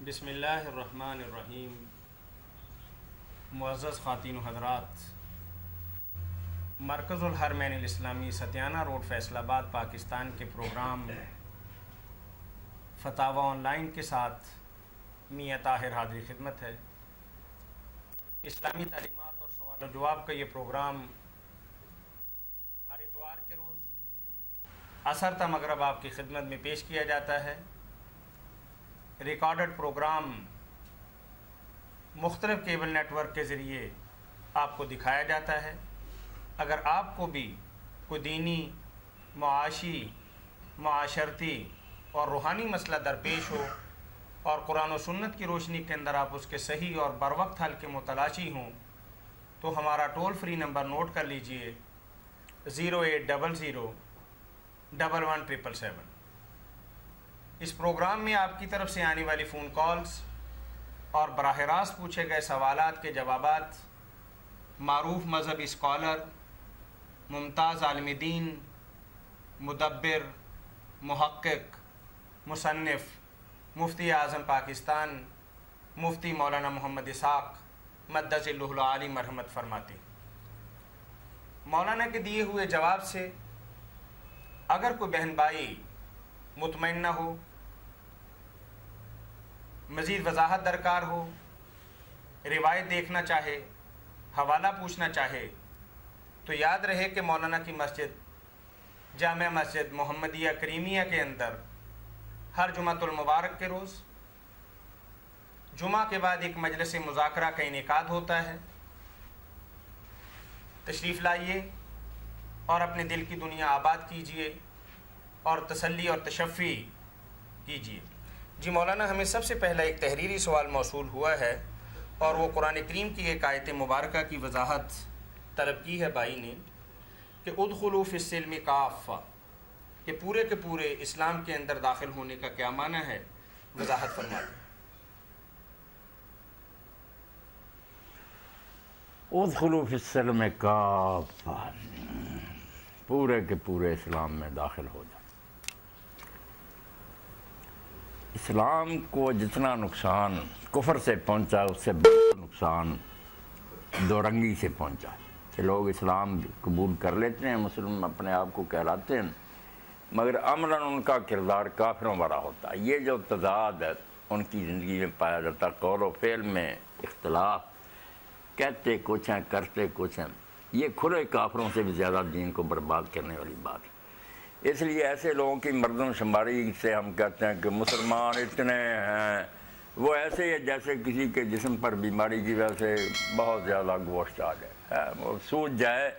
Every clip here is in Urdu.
بسم اللہ الرحمن الرحیم۔ معزز خواتین و حضرات، مرکز الحرمین الاسلامی ستیانہ روڈ فیصل آباد پاکستان کے پروگرام فتاوی آن لائن کے ساتھ میاں طاہر حاضری خدمت ہے۔ اسلامی تعلیمات اور سوال و جواب کا یہ پروگرام ہر اتوار کے روز عصر تا مغرب آپ کی خدمت میں پیش کیا جاتا ہے۔ ریکارڈڈ پروگرام مختلف کیبل نیٹ ورک کے ذریعے آپ کو دکھایا جاتا ہے۔ اگر آپ کو بھی کوئی دینی، معاشی، معاشرتی اور روحانی مسئلہ درپیش ہو اور قرآن و سنت کی روشنی کے اندر آپ اس کے صحیح اور بروقت حل کے متلاشی ہوں تو ہمارا ٹول فری نمبر نوٹ کر لیجئے 0800 11 اس پروگرام میں آپ کی طرف سے آنے والی فون کالز اور براہ راست پوچھے گئے سوالات کے جوابات معروف مذہبی اسکالر، ممتاز عالم دین، مدبر، محقق، مصنف، مفتی اعظم پاکستان مفتی مولانا محمد اسحاق مدظ اللہ العالی مرحمت فرماتے ہیں۔ مولانا کے دیے ہوئے جواب سے اگر کوئی بہن بھائی مطمئن نہ ہو، مزید وضاحت درکار ہو، روایت دیکھنا چاہے، حوالہ پوچھنا چاہے تو یاد رہے کہ مولانا کی مسجد جامع مسجد محمدیہ کریمیہ کے اندر ہر جمعۃ المبارک کے روز جمعہ کے بعد ایک مجلس مذاکرہ کا انعقاد ہوتا ہے۔ تشریف لائیے اور اپنے دل کی دنیا آباد کیجیے اور تسلی اور تشفی کیجیے۔ جی مولانا، ہمیں سب سے پہلا ایک تحریری سوال موصول ہوا ہے اور وہ قرآن کریم کی ایک آیت مبارکہ کی وضاحت طلب کی ہے بھائی نے کہ ادخلوا فی السلم کافہ، کہ پورے کے پورے اسلام کے اندر داخل ہونے کا کیا معنی ہے، وضاحت فرما دیں۔ ادخلوا فی السلم کافہ، پورے کے پورے اسلام میں داخل ہو جائیں۔ اسلام کو جتنا نقصان کفر سے پہنچا اس سے بڑا نقصان دو رنگی سے پہنچا کہ لوگ اسلام قبول کر لیتے ہیں، مسلم اپنے آپ کو کہلاتے ہیں، مگر عملاً ان کا کردار کافروں والا ہوتا ہے۔ یہ جو تضاد ہے ان کی زندگی میں پایا جاتا، قول و فعل میں اختلاف، کہتے کچھ ہیں کرتے کچھ ہیں، یہ کھلے کافروں سے بھی زیادہ دین کو برباد کرنے والی بات ہے۔ اس لیے ایسے لوگوں کی مردم شماری سے ہم کہتے ہیں کہ مسلمان اتنے ہیں، وہ ایسے ہی جیسے کسی کے جسم پر بیماری کی وجہ سے بہت زیادہ گوشت آ جائے، وہ سوج جائے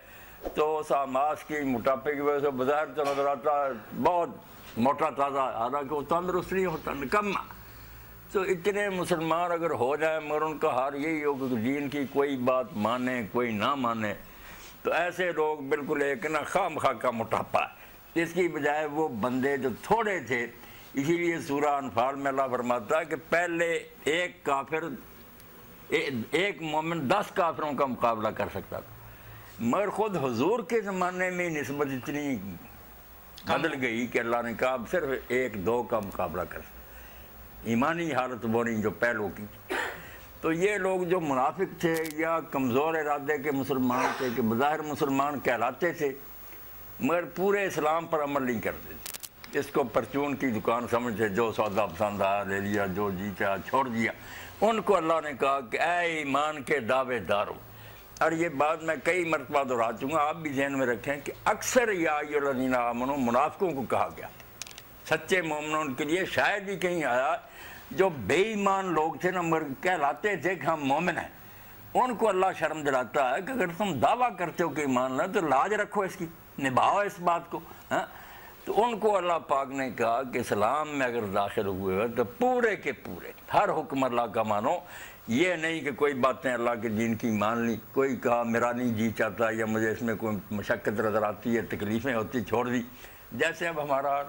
تو اس آماس کی موٹاپے کی وجہ سے بظاہر تو نظر آتا ہے بہت موٹا تازہ، حالانکہ وہ تندرست نہیں ہوتا، نکما۔ تو اتنے مسلمان اگر ہو جائیں مگر ان کا حال یہی ہو کہ دین کی کوئی بات مانے کوئی نہ مانے، تو ایسے لوگ بالکل ایک نا خواہ مخواہ کا موٹاپا ہے۔ اس کی بجائے وہ بندے جو تھوڑے تھے، اسی لیے سورہ انفال میں اللہ فرماتا ہے کہ پہلے ایک کافر ایک مومن 10 کافروں کا مقابلہ کر سکتا تھا، مگر خود حضور کے زمانے میں نسبت اتنی بدل گئی کہ اللہ نے کہا اب صرف 1-2 کا مقابلہ کر سکتا۔ ایمانی حالت وہ نہیں جو پہلو کی۔ تو یہ لوگ جو منافق تھے یا کمزور ارادے کے مسلمان تھے کہ بظاہر مسلمان کہلاتے تھے مگر پورے اسلام پر عمل نہیں کرتے تھے، اس کو پرچون کی دکان سمجھتے، جو سودا پسند آیا لے لیا، جو جی چاہا چھوڑ دیا۔ ان کو اللہ نے کہا کہ اے ایمان کے دعوے دارو، اور یہ بات میں کئی مرتبہ دہرا چکا، آپ بھی ذہن میں رکھیں کہ اکثر یا ایھا الذین آمنوا منافقوں کو کہا گیا، سچے مومنوں کے لیے شاید ہی کہیں آیا جو بے ایمان لوگ تھے نا مگر کہلاتے تھے کہ ہم مومن ہیں، ان کو اللہ شرم دلاتا ہے کہ اگر تم دعویٰ کرتے ہو کہ ایمان نہ تو لاج رکھو، اس کی نبھاؤ اس بات کو۔ تو ان کو اللہ پاک نے کہا کہ اسلام میں اگر داخل ہوئے ہو تو پورے کے پورے ہر حکم اللہ کا مانو، یہ نہیں کہ کوئی باتیں اللہ کے دین کی مان لی، کوئی کہا میرا نہیں جی چاہتا یا مجھے اس میں کوئی مشقت نظر آتی ہے، تکلیفیں ہوتی، چھوڑ دی۔ جیسے اب ہمارا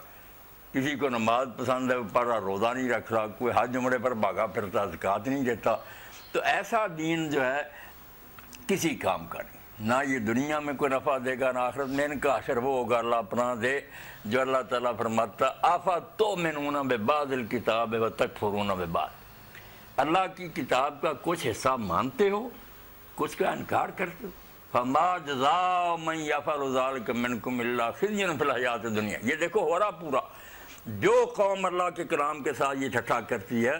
کسی کو نماز پسند ہے پر روزہ نہیں رکھ رہا، کوئی حج عمرے پر بھاگا پھرتا، زکوٰۃ نہیں دیتا، تو ایسا دین جو ہے کسی کام کا نہیں، نہ یہ دنیا میں کوئی نفع دے گا نہ آخرت میں۔ ان کا حشر وہ ہوگا اللہ پناہ دے جو اللہ تعالیٰ فرماتا آفا تو منون ببعض الکتاب و تکفرون ببعض، اللہ کی کتاب کا کچھ حصہ مانتے ہو، کچھ کا انکار کرتے ہو۔ فما جزاء من یفعل ذلک منکم الا خزی فی الحیات الدنیا۔ یہ دیکھو ہو رہا پورا، جو قوم اللہ کے کلام کے ساتھ یہ ٹھٹھا کرتی ہے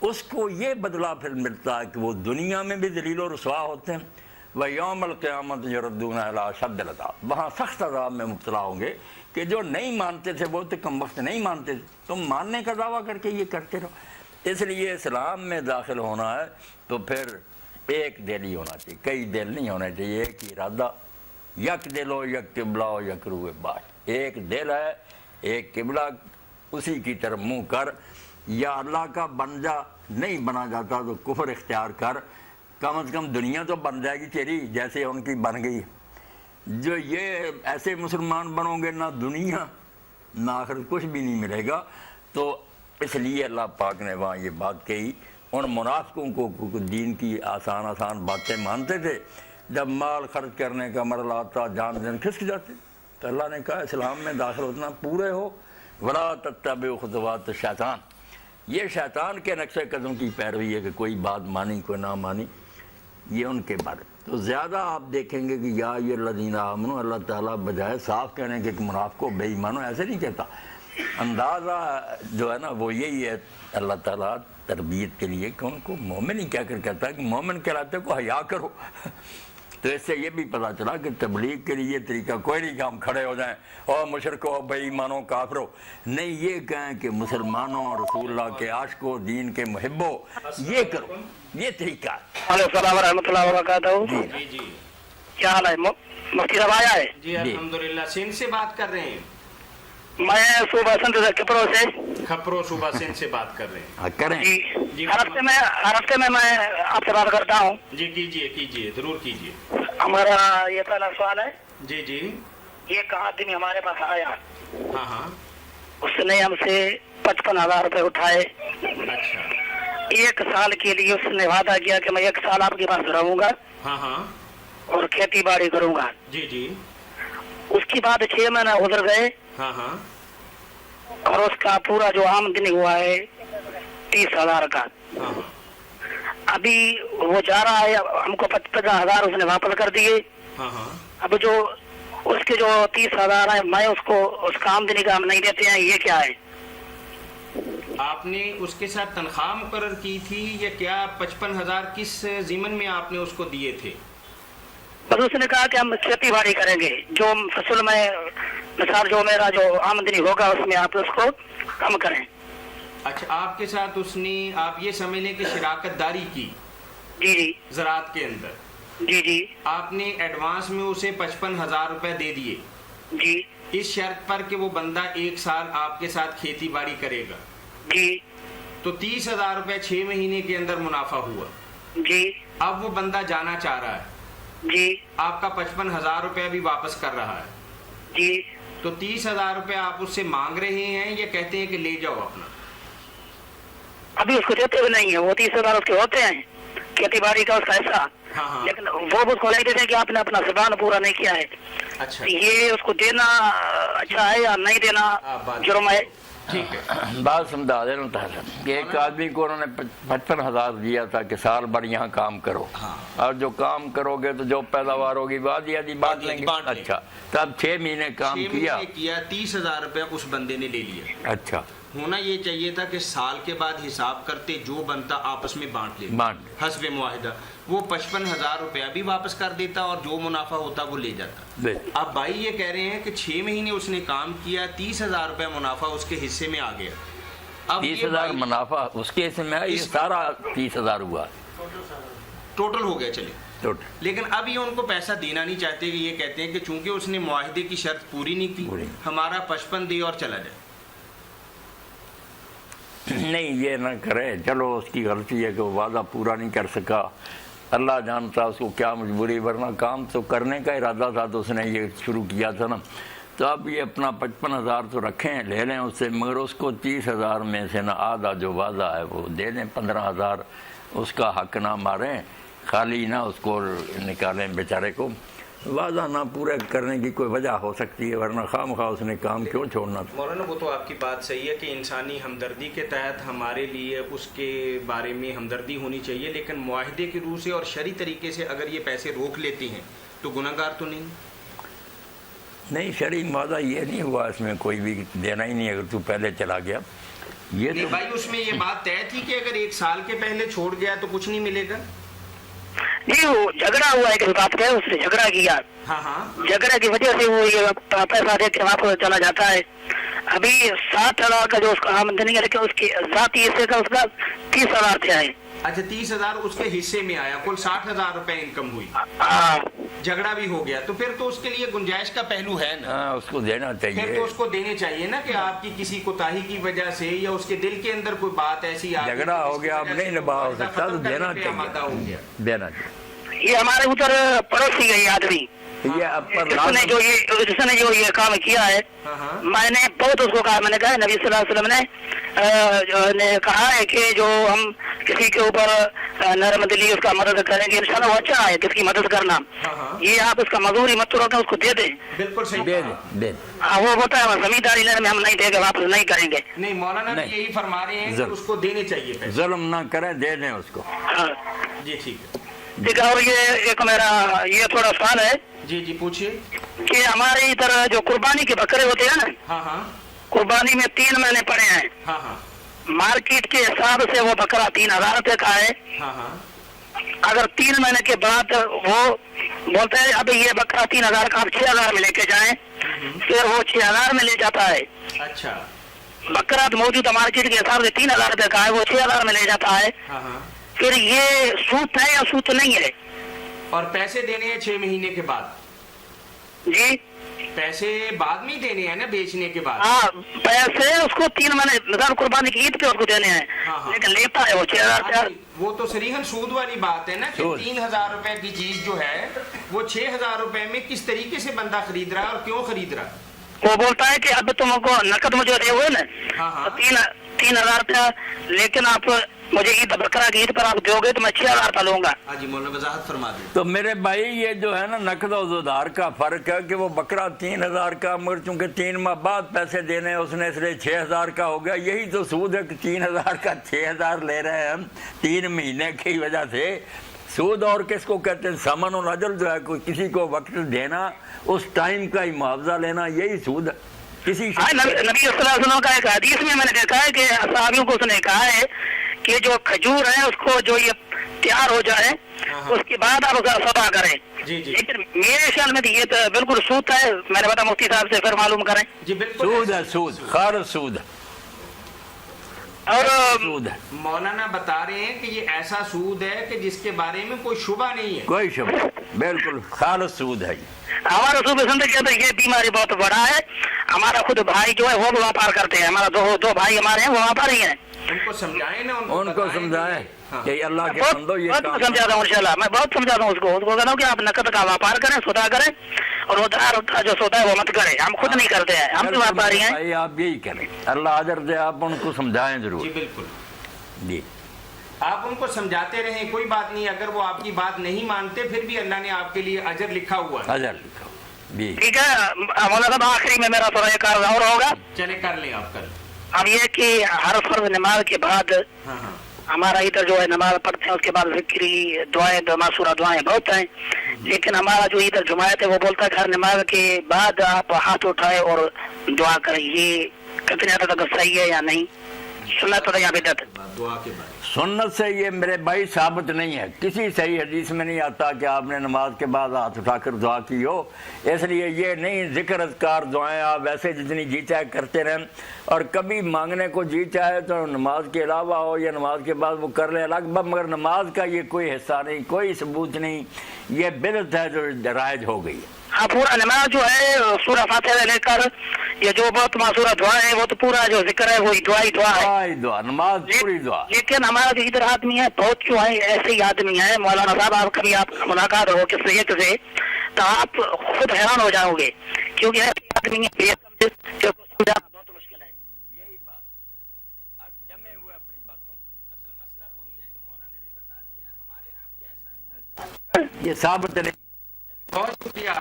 اس کو یہ بدلہ پھر ملتا ہے کہ وہ دنیا میں بھی ذلیل و رسوا ہوتے ہیں، وَيَوْمَ الْقِيَامَةِ يُرَدُّونَ إِلَىٰ أَشَدِّ الْعَذَابِ، وہاں سخت عذاب میں مبتلا ہوں گے کہ جو نہیں مانتے تھے وہ تو کم وقت نہیں مانتے تھے، تم ماننے کا دعویٰ کر کے یہ کرتے رہو۔ اس لیے اسلام میں داخل ہونا ہے تو پھر ایک دل ہی ہونا چاہیے، کئی دل نہیں ہونے چاہیے، ایک ہی ارادہ، یک دل ہو، یک قبلہ ہو، یک روح باش، ایک دل ہے، ایک قبلہ، اسی کی طرف منہ کر، یا اللہ کا بن جا، نہیں بنا جاتا تو کفر اختیار کر، کم از کم دنیا تو بن جائے گی تیری جیسے ان کی بن گئی۔ جو یہ ایسے مسلمان بنو گے نہ دنیا نہ آخر کچھ بھی نہیں ملے گا۔ تو اس لیے اللہ پاک نے وہاں یہ بات کہی، ان منافقوں کو دین کی آسان آسان باتیں مانتے تھے، جب مال خرچ کرنے کا مرحلہ آتا جان دن کھسک جاتے، تو اللہ نے کہا اسلام میں داخل ہونا پورے ہو، وَلَا تَتَّبِعُوا خُطُوَاتِ الشَّیطان۔ یہ شیطان کے نقش قدم کی پیروی ہے کہ کوئی بات مانی کوئی نہ مانی، یہ ان کے بارے۔ تو زیادہ آپ دیکھیں گے کہ یا یہ الذین آمنوا، اللہ تعالیٰ بجائے صاف کہنے کے کہ منافقوں بے ایمانو ایسے نہیں کہتا، اندازہ جو ہے نا وہ یہی ہے اللہ تعالیٰ تربیت کے لیے کہ ان کو مومن ہی کہہ کر کہتا ہے کہ مومن کہلاتے کو حیا کرو۔ تو اس سے یہ بھی پتہ چلا کہ تبلیغ کے لیے یہ طریقہ کوئی نہیں کہ ہم کھڑے ہو جائیں اور مشرکو بے ایمانوں کافرو، نہیں، یہ کہیں کہ مسلمانوں رسول اللہ کے عاشقوں دین کے محبوں، یہ کرو، یہ طریقہ ہے۔ وعلیکم السلام ورحمۃ اللہ وبرکاتہ۔ جی جی کیا حال ہے؟ مفتی صاحب آیا ہے؟ جی الحمدللہ، سندھ سے بات کر رہے ہیں؟ میں صوبہ سندھ سے کپرو سے، کھپرو صوبہ سندھ سے بات کر رہے ہیں۔ کریں جی ہر ہفتے میں آپ سے بات کرتا ہوں۔ جی کیجیے کیجیے، ضرور کیجیے۔ ہمارا یہ پہلا سوال ہے، جی جی، ایک آدمی ہمارے پاس آیا، ہاں ہاں، اس نے ہم سے 55,000 روپے اٹھائے، اچھا، 1 سال کے لیے اس نے وعدہ کیا کہ میں 1 سال آپ کے پاس رہوں گا ہاں ہاں، اور کھیتی باڑی کروں گا۔ جی جی، اس کے بعد 6 مہینہ گزر گئے ہاں ہاں، اور اس کا پورا جو آمدنی ہوا ہے 30,000 کا۔ ہاں ہاں، ابھی وہ جا رہا ہے، ہم کو 50,000 اس نے واپس کر دیے۔ ہاں ہاں، اب جو اس کے جو 30,000 ہیں میں اس کو اس کا آمدنی کا ہم نہیں دیتے ہیں، یہ کیا ہے؟ آپ نے اس کے ساتھ تنخواہ مقرر کی تھی یا کیا؟ 55,000 کس ضمن میں آپ نے اس کو دیے تھے؟ بس اس نے کہا کہ ہم کھیتی باڑی کریں گے، جو فصل میں مثال جو میرا جو آمدنی ہوگا اس میں آپ اس کو کم کریں۔ اچھا، آپ کے ساتھ اس نے، آپ یہ سمجھ لیں کہ شراکت داری کی جی جی زراعت کے اندر، جی جی آپ نے ایڈوانس میں اسے 55,000 روپے دے دیے جی اس شرط پر کہ وہ بندہ 1 سال آپ کے ساتھ کھیتی باڑی کرے گا، جی تو 30,000 روپے 6 مہینے کے اندر منافع ہوا۔ جی اب وہ بندہ جانا چاہ رہا ہے، جی آپ کا 55,000 روپے بھی واپس کر رہا ہے، جی تو 30,000 روپے آپ اس سے مانگ رہے ہیں یا کہتے ہیں کہ لے جاؤ اپنا؟ ابھی اس کو دیتے ہوئے نہیں ہے، وہ 30,000 اس کے ہوتے ہیں کھیتی باڑی کا اس کا حصہ، ہاں ہاں، لیکن وہ اس کو نہیں دیتے کہ آپ نے اپنا زبان پورا نہیں کیا ہے۔ اچھا، یہ اس کو دینا اچھا ہے یا نہیں دینا جرم ہے؟ ٹھیک ہے، بات سمجھا دے رہا ہوں کہ ایک آدمی کو انہوں نے 55,000 دیا تھا کہ سال بھر یہاں کام کرو، اور جو کام کرو گے تو جو پیداوار ہوگی آدھی آدھی بانٹ لیں گے۔ اچھا، تب 6 مہینے کام کیا، 30,000 روپے اس بندے نے لے لیا۔ اچھا، ہونا یہ چاہیے تھا کہ سال کے بعد حساب کرتے، جو بنتا آپس میں بانٹ لیتا حسب معاہدہ، وہ 55,000 روپیہ بھی واپس کر دیتا اور جو منافع ہوتا وہ لے جاتا۔ اب بھائی یہ کہہ رہے ہیں کہ 6 مہینے اس نے کام کیا، 30,000 روپے منافع اس کے حصے میں آ گیا۔ اب 30,000 منافع اس کے حصے میں ہے، یہ سارا 30,000 ہوا ٹوٹل ہو گیا، چلے ٹوٹل۔ لیکن اب یہ ان کو پیسہ دینا نہیں چاہتے، کہ یہ کہتے ہیں کہ چونکہ اس نے معاہدے کی شرط پوری نہیں کی، ہمارا 55 دے اور چلا جائے۔ نہیں، یہ نہ کرے، چلو اس کی غلطی ہے کہ وہ وعدہ پورا نہیں کر سکا، اللہ جانتا اس کو کیا مجبوری، ورنہ کام تو کرنے کا ارادہ تھا تو اس نے یہ شروع کیا تھا نا۔ تو اب یہ اپنا 55,000 تو رکھیں، لے لیں اس سے، مگر اس کو 30,000 میں سے نہ آدھا جو وعدہ ہے وہ دے دیں، 15,000 اس کا حق نہ ماریں، خالی نہ اس کو نکالیں بیچارے کو۔ وعدہ نہ پورے کرنے کی کوئی وجہ ہو سکتی ہے، ورنہ خواہ مخواہ اس نے کام کیوں چھوڑنا تھا؟ مولانا وہ تو آپ کی بات صحیح ہے کہ انسانی ہمدردی کے تحت ہمارے لیے اس کے بارے میں ہمدردی ہونی چاہیے، لیکن معاہدے کی روح سے اور شرعی طریقے سے اگر یہ پیسے روک لیتی ہیں تو گناہ گار تو نہیں؟ شرعی معاہدہ یہ نہیں ہوا، اس میں کوئی بھی دینا ہی نہیں اگر تو پہلے چلا گیا۔ یہ نہیں تو بھائی، اس میں یہ بات طے تھی کہ اگر 1 سال کے پہلے چھوڑ گیا تو کچھ نہیں ملے گا؟ نہیں، وہ جھگڑا ہوا ہے کہ بات ہے، اس نے جھگڑا کیا، ہاں جھگڑے کی وجہ سے وہ یہ پیسہ دے کے واپس چلا جاتا ہے۔ ابھی 60,000 کا جو اس کا آمدنی ہے، لیکن اس کی ذاتی حصے کا اس کا 30,000 سے ہے۔ اچھا 30,000 اس کے حصے میں آیا، کل 60,000 روپے انکم ہوئی، جھگڑا بھی ہو گیا، تو پھر تو اس کے لیے گنجائش کا پہلو ہے نا، ہاں اس کو دینا پھر چاہیے۔ تو اس کو دینے چاہیے نا کہ آپ کی کسی کوتاہی کی وجہ سے یا اس کے دل کے اندر کوئی بات ایسی آ گئی، جھگڑا ہو گیا، اب نہیں نبھا ہو سکتا تو دینا چاہیے، دینا چاہیے۔ یہ ہمارے ادھر پڑوسی ہے یہ آدمی، یہ اب پر جس نے جو یہ کام کیا ہے، میں نے بہت اس کو کہا، میں نے کہا نبی صلی اللہ علیہ وسلم نے کہا ہے کہ جو ہم کسی کے اوپر نرم دلی اس کا مدد کریں گے انشاءاللہ وہ اچھا ہے، کس کی مدد کرنا، یہ آپ اس کا مزدوری مت روکیں، اس کو دے دیں۔ بالکل صحیح، دے دیں۔ وہ ہوتا ہے زمینداری لینے میں ہم نہیں دیں گے، واپس نہیں کریں گے۔ نہیں مولانا بھی یہی فرما رہے ہیں کہ اس کو دینے چاہیے پیسے، ظلم نہ کریں، دے دیں اس کو۔ جی ٹھیک ہے، ٹھیک ہے۔ اور یہ ایک میرا یہ تھوڑا سوال ہے جی پوچھیے۔ کہ ہمارے ادھر جو قربانی کے بکرے ہوتے ہیں نا، ہاں قربانی میں 3 مہینے پڑے ہیں، ہاں مارکیٹ کے حساب سے وہ بکرا 3,000 روپے کا ہے۔ ہاں اگر 3 مہینے کے بعد وہ بولتے ہیں اب یہ بکرا 3,000 کا، آپ 6,000 میں لے کے جائیں، پھر وہ 6,000 میں لے جاتا ہے۔ اچھا، بکرا موجودہ مارکیٹ کے حساب سے 3,000 روپے کا ہے، وہ 6,000 میں لے جاتا ہے، ہاں پھر یہ سوت ہے یا سوت نہیں ہے؟ اور پیسے دینے ہیں 6 مہینے کے بعد؟ جی پیسے بعد میں ہی دینے ہیں نا بیچنے کے بعد؟ ہاں، پیسے اس کو 3 مہینے مثال قربانی کی عید پہ اس کو دینے ہیں، لیکن لیتا ہے وہ 6,000۔ وہ تو صریحاً سود والی بات ہے نا کہ 3,000 روپے کی چیز جو ہے وہ 6,000 روپے میں کس طریقے سے بندہ خرید رہا ہے اور کیوں خرید رہا ہے؟ وہ بولتا ہے کہ اب تم کو نقد مجھے دے ہوئے نا 3,000 روپیہ، لیکن آپ مجھے عید بکرا کی عید پر آپ دو گے تو میں 6,000 روپیہ لوں گا۔ جی مولانا وضاحت فرما دیں۔ تو میرے بھائی یہ جو ہے نا نقد و ادھار کا فرق ہے کہ وہ بکرا 3,000 کا، مگر چونکہ 3 ماہ بعد پیسے دینے اس نے، اس لیے 6,000 کا ہو گیا۔ یہی تو سود ہے کہ 3,000 کا 6,000 لے رہے ہیں ہم 3 مہینے کی وجہ سے۔ سود اور کس کو کہتے ہیں؟ ثمن الاجل جو ہے، کوئی کسی کو وقت دینا، اس ٹائم کا ہی معاوضہ لینا، یہی سود ہے۔ نبی صلی اللہ علیہ وسلم کا ایک حدیث میں نے دیکھا ہے کہ صحابیوں کو اس نے کہا ہے کہ جو کھجور ہے اس کو جو یہ تیار ہو جائے اس کے بعد آپ اسے سودا کریں۔ لیکن میرے خیال میں یہ تو بالکل سود ہے، میں نے بتا مفتی صاحب سے پھر معلوم کریں۔ جی بالکل سود ہے، سود خالص سود ہے۔ اور مولانا بتا رہے ہیں کہ یہ ایسا سود ہے کہ جس کے بارے میں کوئی شبہ نہیں ہے، کوئی شبہ، بالکل خالص سود ہے۔ ہمارا صوبے زندگی کے اندر یہ بیماری بہت بڑا ہے۔ ہمارا خود بھائی جو ہے وہ بھی ویاپار کرتے ہیں، ہمارا دو بھائی ہمارے ہیں وہ ویاپاری ہیں۔ ان کو سمجھائیں نا، ان کو سمجھائیں کہ اللہ کے بندو یہ بہت سمجھاتا ہوں انشاءاللہ، میں بہت سمجھاتا ہوں اس کو کہتا ہوں کہ آپ نقد کا ویاپار کریں، سودا کریں، اور ادھار کا جو سودا ہے وہ مت کریں۔ ہم خود نہیں کرتے ہیں، ہم بھی ویاپاری ہیں۔ آپ یہی کریں، اللہ اجر دے، آپ ان کو سمجھائیں ضرور۔ جی بالکل، جی آپ ان کو سمجھاتے رہیں، کوئی بات نہیں، اگر وہ آپ کی بات نہیں مانتے پھر بھی اللہ نے آپ کے لیے اجر لکھا ہوا ہے۔ اجر لکھا ہوا، جی ٹھیک ہے مولانا صاحب، آخری میں میرا تھوڑا ایک عرض اور ہوگا۔ چلے کر لیں آپ کر۔ اب یہ کہ ہر فرض نماز کے بعد ہمارا ادھر جو ہے نماز پڑھتے ہیں، اس کے بعد ذکری دعائیں، معصورہ دعائیں بہت ہیں، لیکن ہمارا جو ادھر جماعت ہے وہ بولتا ہے کہ ہر نماز کے بعد آپ ہاتھ اٹھائے اور دعا کریں۔ یہ کتنے حد تک صحیح ہے یا نہیں؟ سنت یا بدعت؟ دعا کے بعد سنت سے یہ میرے بھائی ثابت نہیں ہے، کسی صحیح حدیث میں نہیں آتا کہ آپ نے نماز کے بعد ہاتھ اٹھا کر دعا کی ہو۔ اس لیے یہ نہیں، ذکر اذکار دعائیں آپ ویسے جتنی جی چاہے کرتے رہیں، اور کبھی مانگنے کو جی چاہے تو نماز کے علاوہ ہو یا نماز کے بعد وہ کر لیں الگ بات، مگر نماز کا یہ کوئی حصہ نہیں، کوئی ثبوت نہیں، یہ بدعت ہے جو رائج ہو گئی ہے۔ ہاں، پورا نماز جو ہے سورہ فاتحہ سے لے کر یہ جو بہت معصورہ دعا ہے وہ تو پورا جو ذکر ہے وہی دعا ہی دعا ہے، دعا نماز پوری دعا۔ لیکن ہمارا جو ادھر آدمی ہے بہت جو ہے ایسے ہی آدمی ہے مولانا صاحب، آپ کبھی آپ ملاقات ہو کسی ایک سے تو آپ خود حیران ہو جاؤ گے، کیونکہ ایسے آدمی ہے سمجھانا بہت مشکل ہے۔ یہی بات اب جمے ہوئے اپنی باتوں پر، اصل مسئلہ وہی ہے جو مولانا نے بتا دیا، ہمارے یہاں بھی ایسا ہے۔ یہ ثابت نہیں۔ بہت شکریہ۔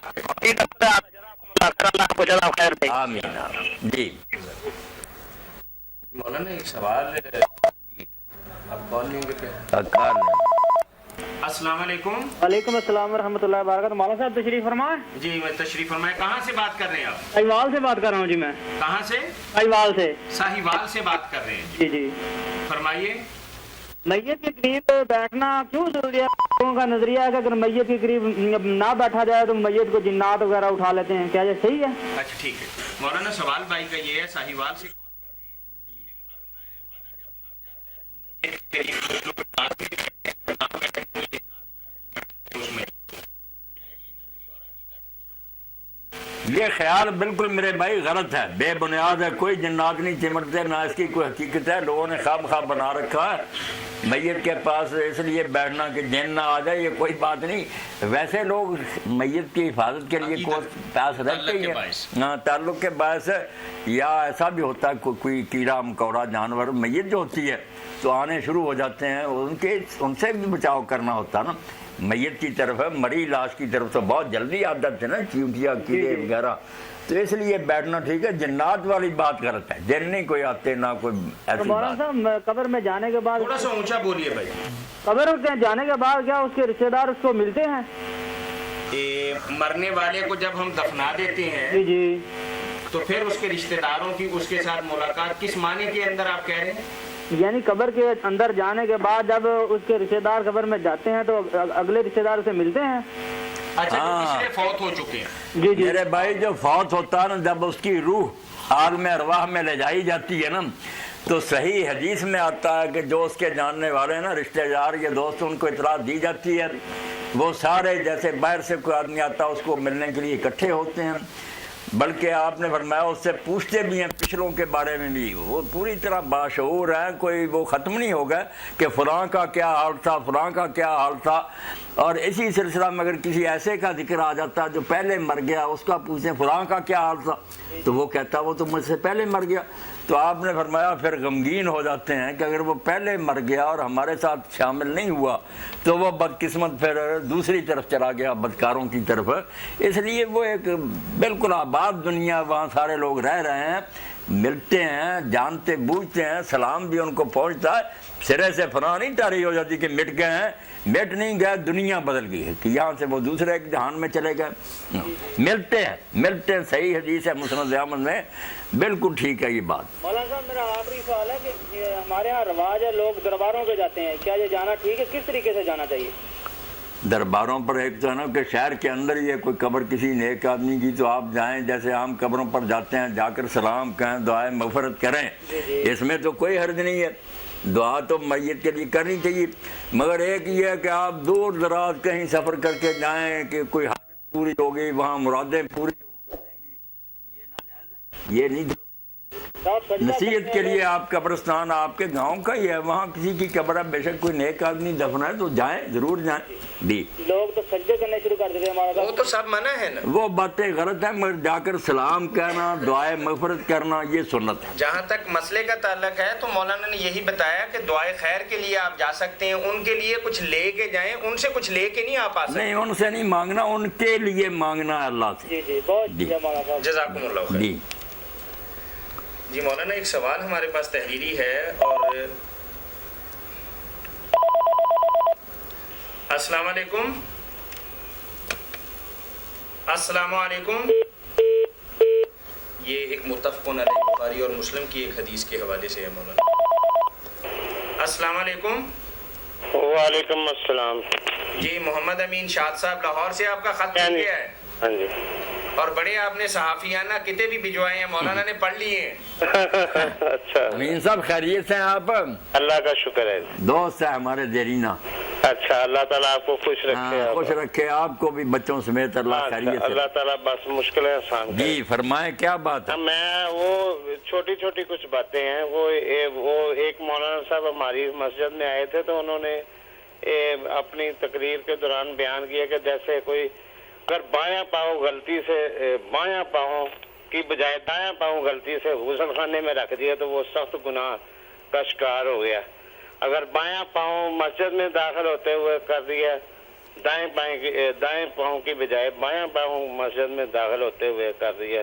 کو جزاک خیر دے. آمین. جی مولانا ایک سوال اب بولیں گے. السلام علیکم. وعلیکم السلام ورحمۃ اللہ وبرکاتہ. مولانا صاحب تشریف فرمائیں. جی میں تشریف فرمائے. کہاں سے بات کر رہے ہیں آپ؟ ساہیوال سے بات کر رہا ہوں جی. میں کہاں سے؟ ساہیوال سے. ساہیوال سے بات کر رہے ہیں. جی جی فرمائیے. میت کے قریب بیٹھنا کیوں ضروری ہے؟ لوگوں کا نظریہ ہے کہ اگر میت کے قریب نہ بیٹھا جائے تو میت کو جنات وغیرہ اٹھا لیتے ہیں. کیا یہ صحیح ہے؟ اچھا ٹھیک ہے. مولانا سوال بھائی کا یہ ہے, ساہیوال سے یہ خیال بالکل میرے بھائی غلط ہے, بے بنیاد ہے. کوئی جنات نہیں چمٹتے, نہ اس کی کوئی حقیقت ہے. لوگوں نے خواب خواب بنا رکھا ہے میت کے پاس اس لیے بیٹھنا کہ جن نہ آ جائے. یہ کوئی بات نہیں. ویسے لوگ میت کی حفاظت کے لیے پاس رکھتے ہی ہیں, تعلق کے باعث. یا ایسا بھی ہوتا ہے کوئی کیڑا مکوڑا جانور میت جو ہوتی ہے تو آنے شروع ہو جاتے ہیں, ان سے بھی بچاؤ کرنا ہوتا ہے نا. میت کی طرف ہے, مری لاش کی طرف تو بہت جلدی عادت ہے نا, چیونٹیاں کیڑے وغیرہ. تو اس لیے بیٹھنا ٹھیک ہے. جنات والی بات غلط ہے. جن نہیں کوئی آتے, نہ کوئی ایسی مولانا صاحب قبر میں جانے کے بعد تھوڑا سا اونچا بولیے بھائی. قبر میں جانے کے بعد کیا اس کے رشتہ دار اس کو ملتے ہیں؟ مرنے والے کو جب ہم دفنا دیتے ہیں جی جی تو پھر اس کے رشتہ داروں کی اس کے ساتھ ملاقات کس معنی کے اندر آپ کہہ رہے ہیں؟ یعنی قبر کے اندر جانے کے بعد جب اس کے رشتہ دار قبر میں جاتے ہیں تو اگلے رشتہ دار اسے ملتے ہیں. اچھا جو پچھلے فوت ہو چکے ہیں. جی جی میرے بھائی جو فوت ہوتا ہے نا, جب اس کی روح عالم ارواح میں لے جائی جاتی ہے نا, تو صحیح حدیث میں آتا ہے کہ جو اس کے جاننے والے ہیں نا, رشتہ دار یا دوست, ان کو اطلاع دی جاتی ہے. وہ سارے جیسے باہر سے کوئی آدمی آتا ہے اس کو ملنے کے لیے اکٹھے ہوتے ہیں. بلکہ آپ نے فرمایا اس سے پوچھتے بھی ہیں پچھلوں کے بارے میں بھی. وہ پوری طرح باشعور ہے, کوئی وہ ختم نہیں ہوگا کہ فلاں کا کیا حال تھا, فلاں کا کیا حال تھا. اور اسی سلسلہ میں اگر کسی ایسے کا ذکر آ جاتا جو پہلے مر گیا, اس کا پوچھیں فلاں کا کیا حال تھا, تو وہ کہتا وہ تو مجھ سے پہلے مر گیا. تو آپ نے فرمایا پھر غمگین ہو جاتے ہیں کہ اگر وہ پہلے مر گیا اور ہمارے ساتھ شامل نہیں ہوا تو وہ بدقسمت پھر دوسری طرف چلا گیا, بدکاروں کی طرف. اس لیے وہ ایک بالکل آباد دنیا, وہاں سارے لوگ رہ رہے ہیں, ملتے ہیں, جانتے بوجھتے ہیں, سلام بھی ان کو پہنچتا ہے. سرے سے فنا نہیں تاری ہو جاتی کہ مٹ گئے ہیں. مٹ نہیں گئے, دنیا بدل گئی ہے کہ یہاں سے وہ دوسرے ایک جہان میں چلے گئے. ملتے ہیں. صحیح حدیث ہے مسند احمد میں, بالکل ٹھیک ہے یہ بات. مولانا صاحب میرا آخری سوال ہے کہ ہمارے یہاں رواج ہے لوگ درباروں پہ جاتے ہیں, کیا یہ جانا ٹھیک ہے؟ کس طریقے سے جانا چاہیے؟ درباروں پر ایک تو ہے نا کہ شہر کے اندر ہی ہے کوئی قبر کسی نیک آدمی کی, تو آپ جائیں, جیسے عام قبروں پر جاتے ہیں, جا کر سلام کہیں, دعائیں مغفرت کریں. اس میں تو کوئی حرج نہیں ہے. دعا تو میت کے لیے کرنی چاہیے, مگر ایک یہ ہے کہ آپ دور دراز کہیں سفر کر کے جائیں کہ کوئی حاجت پوری ہوگی, وہاں مرادیں پوری ہو جائیں گی, یہ ناجائز ہے. یہ نہیں نصیحت کے لیے آپ قبرستان آپ کے گاؤں کا ہی ہے, وہاں کسی کی قبر ہے, بے شک کوئی نیک آدمی دفن ہے تو جائیں, ضرور جائیں. جی لوگ تو سجدے کرنے شروع کر دیتے ہیں, وہ تو سب منع ہے نا. وہ باتیں غلط ہیں, مگر جا کر سلام کہنا, دعائیں مغفرت کرنا, یہ سنت ہے. جہاں تک مسئلے کا تعلق ہے تو مولانا نے یہی بتایا کہ دعائے خیر کے لیے آپ جا سکتے ہیں, ان کے لیے کچھ لے کے جائیں, ان سے کچھ لے کے نہیں آپ آ سکتے. نہیں, ان سے نہیں مانگنا, ان کے لیے مانگنا ہے اللہ سے. جی جی بہت جزاکم اللہ خیر. جی جی مولانا ایک سوال ہمارے پاس تحریری ہے. اور السلام علیکم. السلام علیکم. یہ ایک متفقون علیہ بخاری اور مسلم کی ایک حدیث کے حوالے سے ہے مولانا. السلام علیکم. وعلیکم السلام. جی محمد امین شاد صاحب لاہور سے آپ کا خط مل گیا ہے. ہاں جی. اور بڑے آپ نے صحافیانہ کتے بھی بھجوائے ہیں, مولانا نے پڑھ لیے ہیں. اچھا امین صاحب خیریت سے ہیں آپ؟ اللہ کا شکر ہے. دوست ہے ہمارے دیرینا. اچھا, اللہ تعالیٰ آپ کو خوش رکھے. خوش رکھے آپ کو بھی, بچوں سمیت. اللہ خیریت سے. اللہ تعالیٰ بس مشکلیں آسان کرے. جی فرمائیں کیا بات ہے؟ میں وہ چھوٹی چھوٹی کچھ باتیں ہیں. وہ ایک مولانا صاحب ہماری مسجد میں آئے تھے, تو انہوں نے اپنی تقریر کے دوران بیان کیا کہ جیسے کوئی اگر بایاں پاؤں غلطی سے بایاں پاؤں کی بجائے دایاں پاؤں غلطی سے غسل خانے میں رکھ دیا تو وہ سخت گناہ کا شکار ہو گیا. اگر بایاں پاؤں مسجد میں داخل ہوتے ہوئے کر دیا, دائیں پاؤں کی بجائے بایاں پاؤں مسجد میں داخل ہوتے ہوئے کر دیا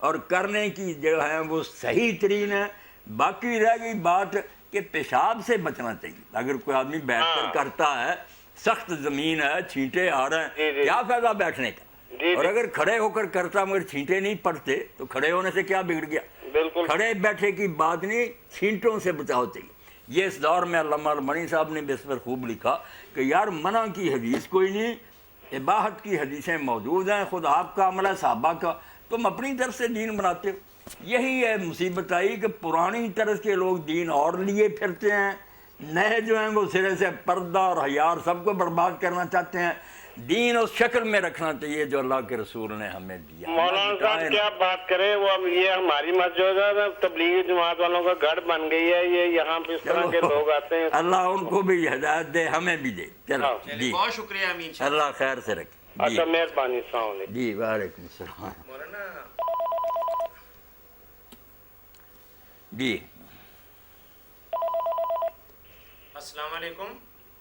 اور کرنے کی جو ہے وہ صحیح ترین ہے. باقی رہ گئی بات کہ پیشاب سے بچنا چاہیے. اگر کوئی آدمی بیٹھ کر کرتا ہے, سخت زمین ہے, چھینٹے آ رہے ہیں, کیا فائدہ بیٹھنے کا؟ اور اگر کھڑے ہو کر کرتا مگر چھینٹے نہیں پڑتے تو کھڑے ہونے سے کیا بگڑ گیا؟ بالکل کھڑے بیٹھے کی بات نہیں, چھینٹوں سے بچاؤ چاہیے. یہ اس دور میں علامہ المنی صاحب نے بھی اس پر خوب لکھا کہ یار منع کی حدیث کوئی نہیں, اباحت کی حدیثیں موجود ہیں. خود آپ کا عمل ہے, صحابہ کا, تم اپنی طرف سے دین بناتے ہو. یہی ہے مصیبت آئی کہ پرانی طرز کے لوگ دین اور لیے پھرتے ہیں, نئے جو ہیں وہ سرے سے پردہ اور حیا سب کو برباد کرنا چاہتے ہیں. دین اس شکل میں رکھنا چاہیے جو اللہ کے رسول نے ہمیں دیا. مولانا صاحب کیا بات کریں, وہ اب یہ ہماری مسجد ہے تبلیغی جماعت والوں کا گڑھ بن گئی ہے, یہ یہاں پہ اس طرح کے لوگ آتے ہیں. اللہ ان کو بھی ہدایت دے, ہمیں بھی دے. چلو جی, بہت شکریہ امین صاحب. اللہ خیر سے رکھے. اچھا مہربانی, السلام علیکم. جی وعلیکم السلام. مولانا جی السلام علیکم.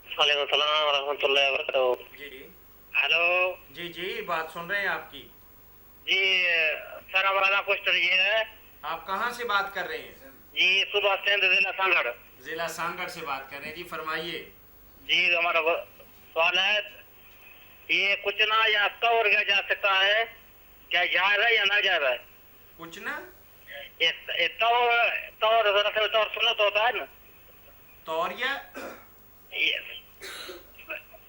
وعلیکم السلام ورحمۃ اللہ وبرکاتہ. جی ہلو جی جی بات سن رہے ہیں آپ کی. جی سر ہمارا کوشچن یہ ہے, آپ کہاں سے بات کر رہے ہیں؟ جی صبح سندھ ضلع سانگڑ. ضلع سانگڑ سے بات کر رہے ہیں. جی فرمائیے. جی ہمارا سوال ہے, یہ کچنا یا طور کیا جا سکتا ہے, کیا جائز ہے یا ناجائز ہے؟ کچھ نہ طور دراصل طور سنت ہوتا ہے نا. توریہ,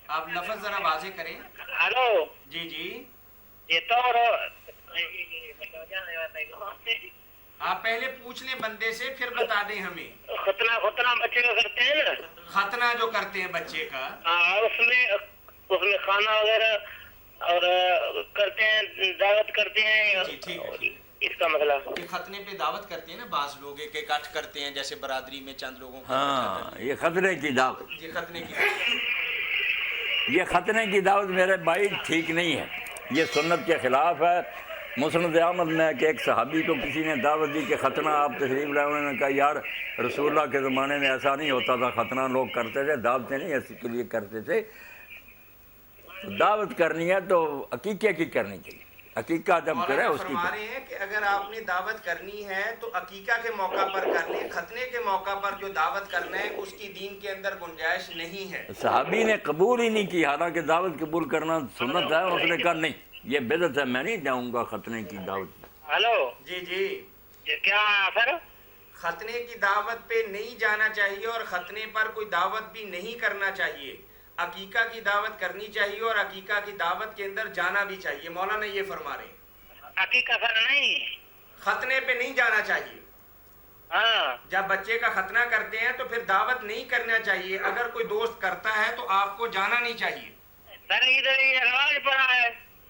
آپ لفظ ذرا واضح کریں. ہلو جی جی یہ طور, آپ پہلے پوچھ لیں بندے سے, پھر بتا دیں ہمیں. ختنہ بچے کا کرتے ہیں نا, ختنہ جو کرتے ہیں بچے کا, اس میں کھانا وغیرہ اور کرتے ہیں, دعوت کرتے ہیں. جی ٹھیک ہے. اس کا مسئلہ یہ ختنے پہ دعوت کرتے ہیں نا بعض لوگ, ایک اکٹھ کرتے ہیں جیسے برادری میں چند لوگوں کو. ہاں, یہ خطرے کی دعوت, یہ ختنے کی یہ ختنے کی دعوت میرے بھائی ٹھیک نہیں ہے, یہ سنت کے خلاف ہے. مسند احمد میں کہ ایک صحابی کو کسی نے دعوت دی کہ ختنہ آپ تشریف لائے. انہوں نے کہا یار رسول اللہ کے زمانے میں ایسا نہیں ہوتا تھا, ختنہ لوگ کرتے تھے, دعوتیں نہیں ایسے کے لیے کرتے تھے. دعوت کرنی ہے تو عقیقے کی کرنی چاہیے. عقیقہ جب کرے اس کی فرما رہے ہیں کہ اگر آپ نے دعوت کرنی ہے تو عقیقہ کے موقع پر کر لیں, ختنے کے موقع پر جو دعوت کرنا ہے اس کی دین کے اندر گنجائش نہیں ہے. صحابی نے قبول ہی نہیں کی, حالانکہ دعوت قبول کرنا سنت ہے. اس نے کہا نہیں یہ بدعت ہے, میں نہیں جاؤں گا ختنے کی دعوت. ہلو جی جی کیا سر, ختنے کی دعوت پہ نہیں جانا چاہیے اور ختنے پر کوئی دعوت بھی نہیں کرنا چاہیے. عقیقہ کی دعوت کرنی چاہیے اور عقیقہ کی دعوت کے اندر جانا بھی چاہیے. مولانا یہ فرما رہے ہیں عقیقہ سر نہیں, ختنے پہ نہیں جانا چاہیے. ہاں جب بچے کا ختنہ کرتے ہیں تو پھر دعوت نہیں کرنا چاہیے. اگر کوئی دوست کرتا ہے تو آپ کو جانا نہیں چاہیے. سر ادھر یہ رواج پڑا ہے,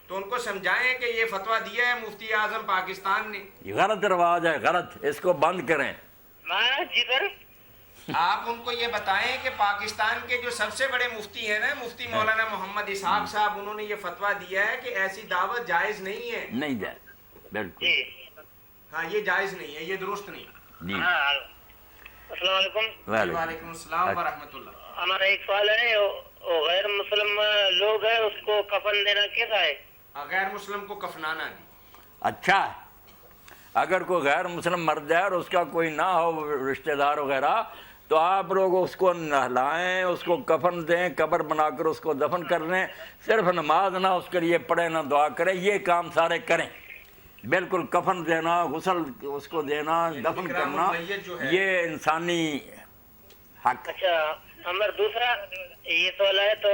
تو ان کو سمجھائیں کہ یہ فتویٰ دیا ہے مفتی اعظم پاکستان نے. یہ غلط رواج ہے, غلط, اس کو بند کریں. جی سر آپ ان کو یہ بتائیں کہ پاکستان کے جو سب سے بڑے مفتی ہیں نا, مفتی مولانا محمد اسحاق صاحب, انہوں نے یہ فتویٰ دیا ہے کہ ایسی دعوت جائز نہیں ہے. نہیں جائے, بالکل. ہاں یہ جائز نہیں ہے, یہ درست نہیں. جی السلام علیکم. وعلیکم السلام ورحمۃ اللہ. ہمارا ایک سوال ہے, غیر مسلم لوگ ہیں اس کو کفن دینا کیسا ہے؟ غیر مسلم کو کفنانا نہیں. اچھا ہے, اگر کوئی غیر مسلم مر جائے اور اس کا کوئی نہ ہو رشتہ دار وغیرہ, تو آپ لوگ اس کو نہلائیں, اس کو کفن دیں, قبر بنا کر اس کو دفن کر لیں. صرف نماز نہ اس کے لیے پڑھیں, نہ دعا کریں, یہ کام سارے کریں. بالکل کفن دینا, غسل اس کو دینا, دفن کرنا, یہ انسانی حق. اچھا نمبر دوسرا یہ سوال ہے, تو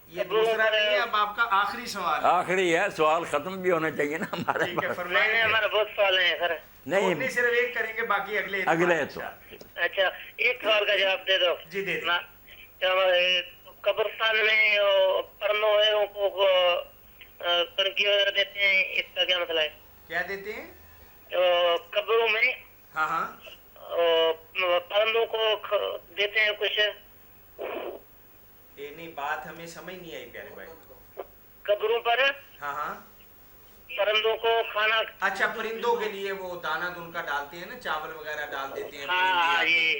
یہ دوسرا نہیں ہے, اب آپ کا آخری سوال. آخری ہے, سوال ختم بھی ہونے چاہیے نا ہمارے پاس. نہیں ہمارا بہت سوال ہیں سر. نہیں صرف ایک کریں گے, باقی اگلے اچھا ایک سوال کا جواب دے دو. جی دے قبرستان میں پرندوں کو ترکی وغیرہ دیتے ہیں, اس کا کیا مسئلہ ہے؟ کیا دیتے ہیں قبروں میں؟ ہاں ہاں پرندوں کو دیتے ہیں کچھ. نہیں بات ہمیں سمجھ نہیں آئی پیارے بھائی. قبروں پر ہاں ہاں پرندوں کو کھانا, اچھا پرندوں کے لیے وہ دانا دن کا ڈالتے ہیں نا, چاول وغیرہ ڈال دیتے ہیں. ہاں یہ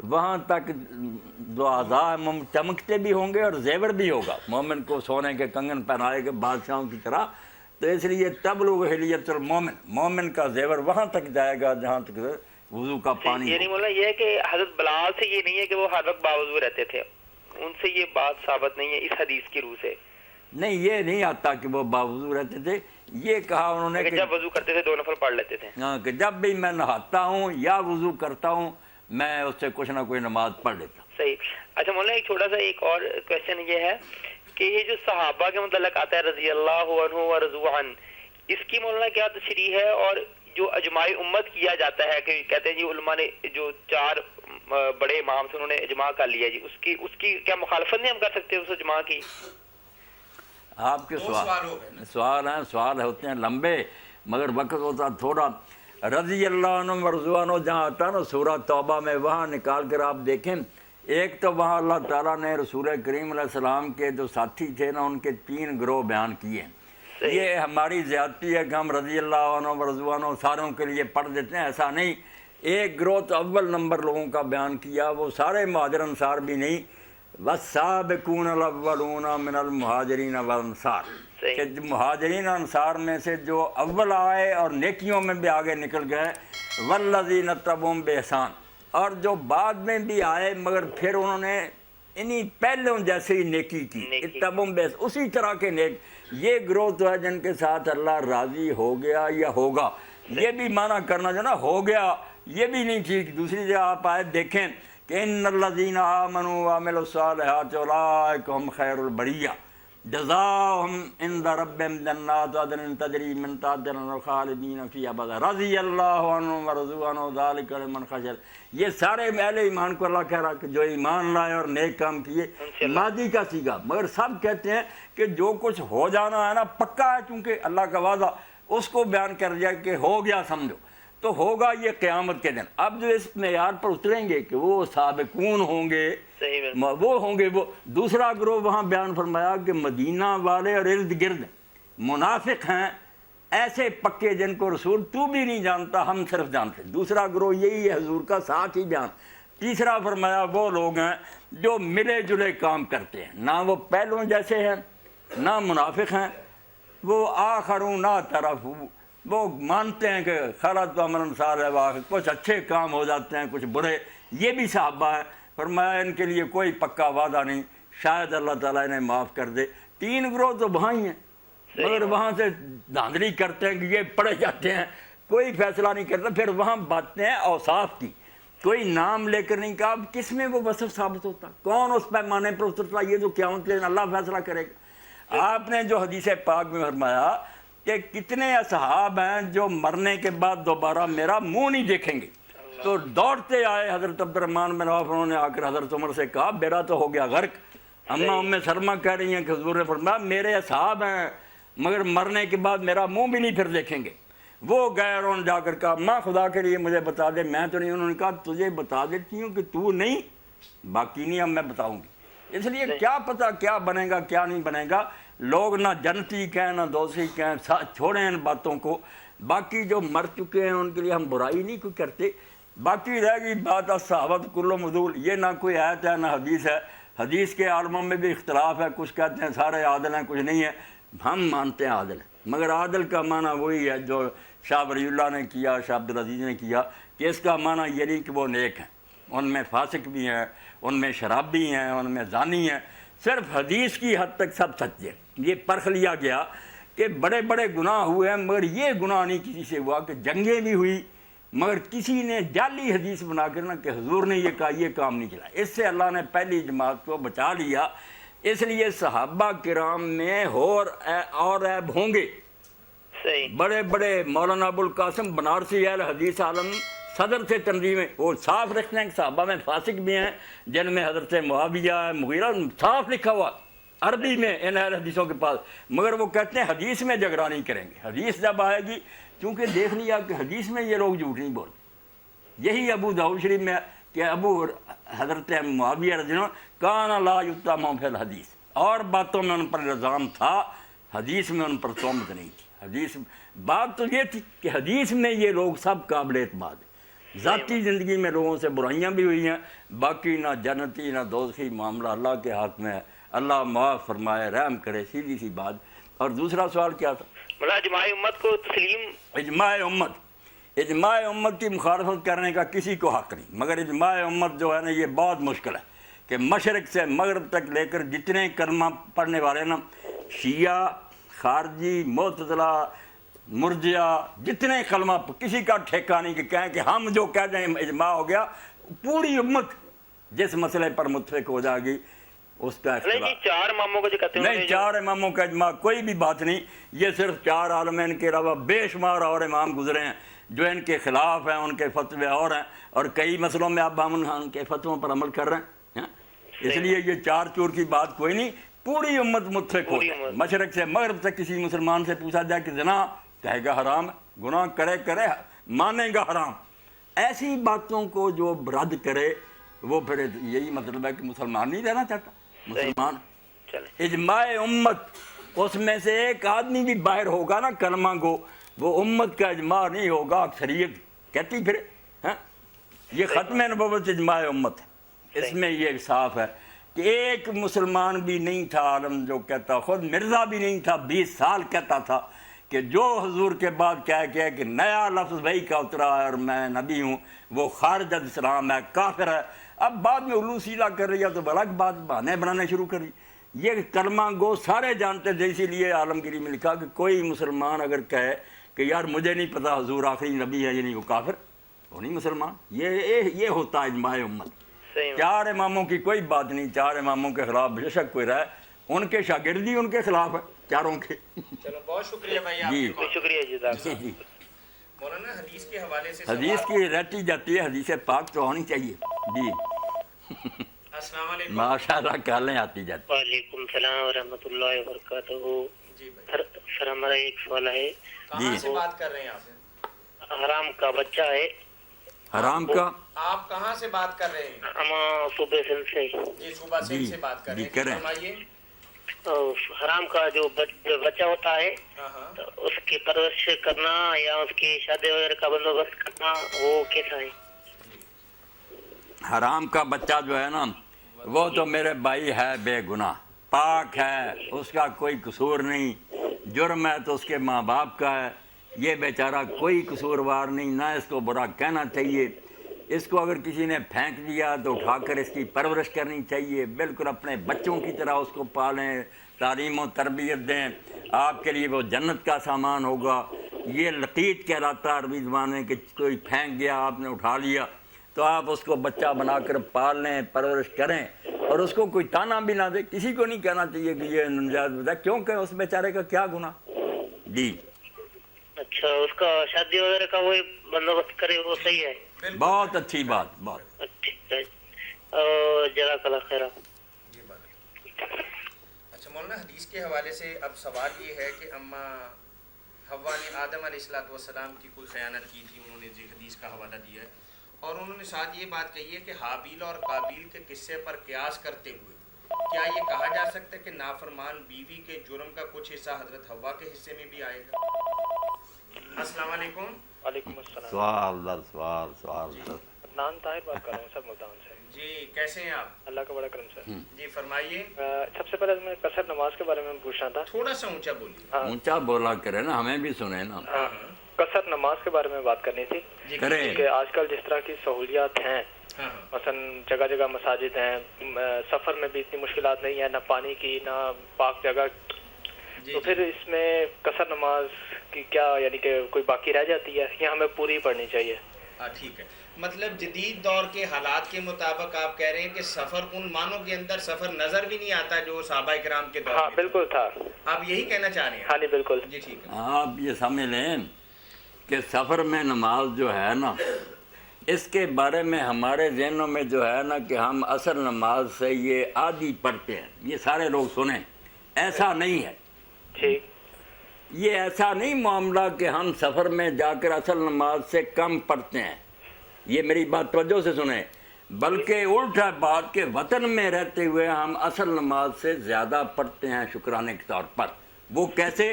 وہاں تک جو اعضاء چمکتے بھی ہوں گے اور زیور بھی ہوگا، مومن کو سونے کے کنگن پہنائے گے بادشاہوں کی طرح، تو اس لیے تبلغ حلیت المومن، مومن کا زیور وہاں تک جائے گا جہاں تک وضو کا پانی۔ یہ نہیں بولنا یہ ہے کہ حضرت بلال سے یہ نہیں ہے کہ وہ ہر وقت باوضو رہتے تھے، ان سے یہ بات ثابت نہیں ہے اس حدیث کی روح سے؟ نہیں، یہ نہیں آتا کہ وہ باوضو رہتے تھے، یہ کہا انہوں نے کہ جب وضو کرتے تھے 2 نفل پڑھ لیتے تھے۔ ہاں، کہ جب بھی میں نہاتا ہوں یا وضو کرتا ہوں میں اس سے کچھ نہ کوئی نماز پڑھ لیتا ہوں۔ صحیح۔ اچھا مولانا ایک چھوٹا سا ایک اور کویسچن یہ ہے کہ یہ جو صحابہ کے متعلق آتا ہے رضی اللہ عنہ و رضوا عنہ، اس کی مولانا کیا تشریح ہے؟ اور جو اجماع امت کیا جاتا ہے کہ کہتے ہیں جی علماء نے جو 4 بڑے امام سے انہوں نے اجماع کر لیا جی، اس کی کیا مخالفت نہیں ہم کر سکتے اس اجماع کی؟ آپ کے سوال ہوتے ہیں لمبے، مگر وقت ہوتا تھوڑا۔ رضی اللہ عنہ ورضوا عنہ جہاں آتا ہے نا سورہ توبہ میں، وہاں نکال کر آپ دیکھیں، ایک تو وہاں اللہ تعالیٰ نے رسول کریم علیہ السلام کے جو ساتھی تھے نا ان کے 3 گروہ بیان کیے ہیں۔ یہ ہماری زیادتی ہے کہ ہم رضی اللہ عنہ ورضوا عنہ ساروں کے لیے پڑھ دیتے ہیں، ایسا نہیں۔ ایک گروہ تو اول نمبر لوگوں کا بیان کیا، وہ سارے مہاجر انصار بھی نہیں، والسابقون الاولون من المہاجرین والانصار، کہ مہاجرین انصار میں سے جو اول آئے اور نیکیوں میں بھی آگے نکل گئے، والذین تبعوہم بإحسان، اور جو بعد میں بھی آئے مگر پھر انہوں نے انہی پہلوں جیسے ہی نیکی کی، تبعوہم بإحسان، اسی طرح کے نیک۔ یہ گروہ تو ہے جن کے ساتھ اللہ راضی ہو گیا یا ہوگا، یہ بھی معنی کرنا جو نا ہو گیا یہ بھی نہیں ٹھیک۔ دوسری جگہ آپ آیت دیکھیں کہ ان الذین آمنوا وعملوا الصالحات اولئک هم خیر البریہ جزاؤہم عند ربہم جنات عدن تجری من تحتہا الانہار خالدین فیہا ابدا رضی اللہ عنہم ورضوا عنہ ذلک لمن خشی۔ یہ سارے اہل ایمان کو اللہ کہہ رہا کہ جو ایمان لائے اور نیک کام کیے، ماضی کا سیگا، مگر سب کہتے ہیں کہ جو کچھ ہو جانا ہے نا پکا ہے، چونکہ اللہ کا وعدہ اس کو بیان کر دیا کہ ہو گیا سمجھو، تو ہوگا یہ قیامت کے دن۔ اب جو اس معیار پر اتریں گے کہ وہ سابقون ہوں گے، وہ ہوں گے، وہ دوسرا گروہ وہاں بیان فرمایا کہ مدینہ والے اور ارد گرد منافق ہیں ایسے پکے جن کو رسول تو بھی نہیں جانتا، ہم صرف جانتے۔ دوسرا گروہ یہی ہے حضور کا ساتھ ہی بیان۔ تیسرا فرمایا وہ لوگ ہیں جو ملے جلے کام کرتے ہیں، نہ وہ پہلوں جیسے ہیں نہ منافق ہیں، وہ آخرون لا طرف، وہ مانتے ہیں کہ خلط عمل صالح، کچھ اچھے کام ہو جاتے ہیں کچھ برے، یہ بھی صحابہ ہیں۔ فرمایا ان کے لیے کوئی پکا وعدہ نہیں، شاید اللہ تعالیٰ انہیں معاف کر دے۔ 3 گروہ تو وہاں ہی ہیں، مگر وہاں سے دھاندلی کرتے ہیں کہ یہ پڑھے جاتے ہیں، کوئی فیصلہ نہیں کرتا۔ پھر وہاں باتیں ہیں اوصاف کی، کوئی نام لے کر نہیں کہا، اب کس میں وہ وصف ثابت ہوتا، کون اس پیمانے پر اترتا، یہ جو قیامت کے دن اللہ فیصلہ کرے گا۔ آپ نے جو حدیث پاک میں فرمایا کہ کتنے اصحاب ہیں جو مرنے کے بعد دوبارہ میرا منہ نہیں دیکھیں گے، تو دوڑتے آئے حضرت عبد الرحمن بن عوف، انہوں نے آ کر حضرت عمر سے کہا میرا تو ہو گیا غرق۔ اما ام سلمہ کہہ رہی ہیں کہ حضور نے فرمایا میرے اصحاب ہیں مگر مرنے کے بعد میرا منہ بھی نہیں پھر دیکھیں گے۔ وہ گئے اور انہوں نے جا کر کہا ماں خدا کے لیے مجھے بتا دے، میں تو نہیں۔ انہوں نے کہا تجھے بتا دیتی ہوں کہ تو نہیں، باقی نہیں اب میں بتاؤں گی۔ اس لیے کیا پتہ کیا بنے گا کیا نہیں بنے گا، لوگ نہ جنتی کہیں نہ دوزخی کہیں، چھوڑیں ان باتوں کو۔ باقی جو مر چکے ہیں ان کے لیے ہم برائی نہیں کوئی کرتے۔ باقی رہ گئی بات الصحابۃ کلھم عدول، یہ نہ کوئی آیت ہے نہ حدیث ہے، حدیث کے عالموں میں بھی اختلاف ہے، کچھ کہتے ہیں سارے عادل ہیں کچھ نہیں ہے، ہم مانتے ہیں عادل ہیں، مگر عادل کا معنی وہی ہے جو شاہ ولی اللہ نے کیا، شاہ عبدالعزیز نے کیا، کہ اس کا معنی یہ نہیں کہ وہ نیک ہیں، ان میں فاسق بھی ہیں، ان میں شرابی ہیں، ان میں زانی ہیں، صرف حدیث کی حد تک سب سچے۔ یہ پرکھ لیا گیا کہ بڑے بڑے گناہ ہوئے ہیں مگر یہ گناہ نہیں کسی سے ہوا کہ جنگیں بھی ہوئی مگر کسی نے جعلی حدیث بنا کر نہ کہ حضور نے یہ کہا، یہ کام نہیں چلا۔ اس سے اللہ نے پہلی جماعت کو بچا لیا۔ اس لیے صحابہ کرام میں اور عیب ہوں گے، بڑے بڑے مولانا ابو القاسم بنارسی اہل حدیث عالم صدر سے تنظیمیں وہ صاف رکھتے ہیں کہ صحابہ میں فاسق بھی ہیں، جن میں حضرت معاویہ مغیرہ، صاف لکھا ہوا عربی میں ان اہل حدیثوں کے پاس، مگر وہ کہتے ہیں حدیث میں جھگڑا نہیں کریں گے۔ حدیث جب آئے گی، چونکہ دیکھ لیا کہ حدیث میں یہ لوگ جھوٹ نہیں بولتے۔ یہی ابو داؤد شریف میں کہ ابو حضرت معاویہ رضی اللہ عنہ کان لا یتهم فی الحدیث، اور باتوں میں ان پر الزام تھا، حدیث میں ان پر تہمت نہیں تھی۔ حدیث بات تو یہ تھی کہ حدیث میں یہ لوگ سب قابل اعتماد ہیں، ذاتی زندگی میں لوگوں سے برائیاں بھی ہوئی ہیں، باقی نہ جنتی نہ دوزخی معاملہ اللہ کے ہاتھ میں ہے، اللہ معاف فرمائے رحم کرے، سیدھی سی بات۔ اور دوسرا سوال کیا تھا؟ مطلب اجماع امت کو تسلیم، اجماع امت کی مخالفت کرنے کا کسی کو حق نہیں، مگر اجماع امت جو ہے نا یہ بہت مشکل ہے کہ مشرق سے مغرب تک لے کر جتنے کلمہ پڑھنے والے نا، شیعہ، خارجی، معتزلہ، مرجئہ، جتنے کلمہ کسی کا ٹھیکہ نہیں کہ کہیں کہ ہم جو کہہ دیں اجماع ہو گیا، پوری امت جس مسئلے پر متفق ہو جائے گی اس کا اختلاف۔ چار اماموں کو جو کہتے ہیں نہیں، چار اماموں کا اجماع کوئی بھی بات نہیں، یہ صرف چار عالمین کے علاوہ بے شمار اور امام گزرے ہیں جو ان کے خلاف ہیں، ان کے فتوے اور ہیں، اور کئی مسئلوں میں اب ہم ان کے فتووں پر عمل کر رہے ہیں۔ اس لیے یہ چار چور کی بات کوئی نہیں، پوری امت متفق ہو جائے۔ مشرق سے مغرب تک کسی مسلمان سے پوچھا جائے کہ زنا، کہے گا حرام، گناہ کرے مانے گا حرام۔ ایسی باتوں کو جو رد کرے وہ پھر یہی مطلب ہے کہ مسلمان نہیں رہنا چاہتا۔ مسلمان اجماع امت، اس میں سے ایک آدمی بھی باہر ہوگا نا کلمہ گو، وہ امت کا اجماع نہیں ہوگا، اکثریت کہتی پھر یہ ختم نبوت اجماع امت ہے۔ اس میں یہ صاف ہے کہ ایک مسلمان بھی نہیں تھا عالم جو کہتا، خود مرزا بھی نہیں تھا، 20 سال کہتا تھا کہ جو حضور کے بعد کہہ کے کہ نیا لفظ وہی کا اترا ہے اور میں نبی ہوں، وہ خارج از اسلام ہے، کافر ہے۔ اب بعد میں علو سیدھا کر رہی ہے تو الگ بات، بہانے بنانے شروع کر دی۔ یہ کلمہ گو سارے جانتے تھے، اسی لیے عالمگیری میں لکھا کہ کوئی مسلمان اگر کہے کہ یار مجھے نہیں پتا حضور آخری نبی ہے، یعنی وہ کافر، وہ نہیں مسلمان۔ یہ ہوتا ہے اجماع امت۔ چار اماموں کی کوئی بات نہیں، چار اماموں کے خلاف بے شک کوئی رائے، ان کے شاگردی ان کے خلاف ہے چاروں کے۔ چلو بہت شکریہ بھائی آپ جی شکریہ جی۔ مولانا حدیث کے حوالے سے حدیث کی رہتی جاتی ہے، حدیث پاک تو ہونی چاہیے۔ جی السلام علیکم۔ ماشاء اللہ کالیں آتی جاتی۔ وعلیکم السلام ورحمۃ اللہ وبرکاتہ۔ جی بھائی، سر ہمارا ایک سوال ہے، کہاں سے بات کر رہے ہیں آپ؟ حرام کا بچہ ہے۔ حرام کا؟ آپ کہاں سے بات کر رہے ہیں؟ ہم صوبے سندھ سے۔ یہ صوبہ سندھ سے بات کر رہے ہیں، فرمائیے۔ حرام کا جو بچہ ہوتا ہے ہاں، اس کی پرورش کرنا یا اس کی شادی وغیرہ کا بندوبست کرنا وہ کیسا ہے؟ حرام کا بچہ جو ہے نا وہ تو میرے بھائی ہے بے گناہ، پاک ہے، اس کا کوئی قصور نہیں، جرم ہے تو اس کے ماں باپ کا ہے، یہ بیچارہ کوئی قصوروار نہیں، نہ اس کو برا کہنا چاہیے۔ اس کو اگر کسی نے پھینک دیا تو اٹھا کر اس کی پرورش کرنی چاہیے، بالکل اپنے بچوں کی طرح اس کو پالیں، تعلیم و تربیت دیں، آپ کے لیے وہ جنت کا سامان ہوگا۔ یہ لقیط کہلاتا ہے عربی زبان میں کہ کوئی پھینک گیا آپ نے اٹھا لیا، تو آپ اس کو بچہ بنا کر پال لیں، پرورش کریں، اور اس کو کوئی تانا بھی نہ دے۔ کسی کو نہیں کہنا چاہیے کہ یہ نجائز بچہ، کیونکہ اس بیچارے کا کیا گناہ۔ جی اچھا، اس کا شادی وغیرہ کا وہی بندوبست کرے وہ صحیح ہے؟ بہت اچھی بات، بہت ٹھیک ہے، جزاک اللہ خیر۔ جی بات۔ اچھا مولانا، حدیث کے حوالے سے اب سوال یہ ہے کہ اما حوا نے آدم علیہ السلام کی کوئی خیانت کی تھی، انہوں نے حدیث کا حوالہ دیا ہے، اور انہوں نے ساتھ یہ بات کہی ہے کہ حابیل اور قابیل کے قصے پر قیاس کرتے ہوئے کیا یہ کہا جا سکتا ہے کہ نافرمان بیوی کے جرم کا کچھ حصہ حضرت حوا کے حصے میں بھی آئے گا؟ السلام علیکم۔ وعلیکم السلام۔ سوال در سوال در۔ عدنان طاہر بات کر رہا ہوں سر، ملتان سے۔ جی کیسے ہیں آپ؟ اللہ کا بڑا کرم سر۔ جی فرمائیے۔ سب سے پہلے میں قصر نماز کے بارے میں پوچھنا تھا۔ تھوڑا سا اونچا بولیے۔ اونچا بولا کرے نا، ہمیں بھی سنے نا۔ قصر نماز کے بارے میں بات کرنی تھی کریں۔ کہ آج کل جس طرح کی سہولیات ہیں، مثلا جگہ جگہ مساجد ہیں، سفر میں بھی اتنی مشکلات نہیں ہے، نہ پانی کی نہ پاک جگہ، تو پھر اس میں قصر نماز کی کیا یعنی کہ کوئی باقی رہ جاتی ہے یا ہمیں پوری پڑھنی چاہیے؟ ٹھیک ہے، مطلب جدید دور کے حالات کے مطابق آپ کہہ رہے ہیں کہ سفر ان معنوں کے اندر سفر نظر بھی نہیں آتا جو صحابہ کرام کے دور میں۔ ہاں بالکل تھا، آپ یہی کہنا چاہ رہے ہیں؟ ہاں جی بالکل جی ٹھیک ہے۔ آپ یہ سمجھ لیں کہ سفر میں نماز جو ہے نا، اس کے بارے میں ہمارے ذہنوں میں جو ہے نا کہ ہم اصل نماز سے یہ آدھی پڑھتے ہیں، یہ سارے لوگ سنیں، ایسا نہیں ہے۔ ٹھیک، یہ ایسا نہیں معاملہ کہ ہم سفر میں جا کر اصل نماز سے کم پڑھتے ہیں، یہ میری بات توجہ سے سنیں، بلکہ الٹا بات کہ وطن میں رہتے ہوئے ہم اصل نماز سے زیادہ پڑھتے ہیں شکرانے کے طور پر۔ وہ کیسے؟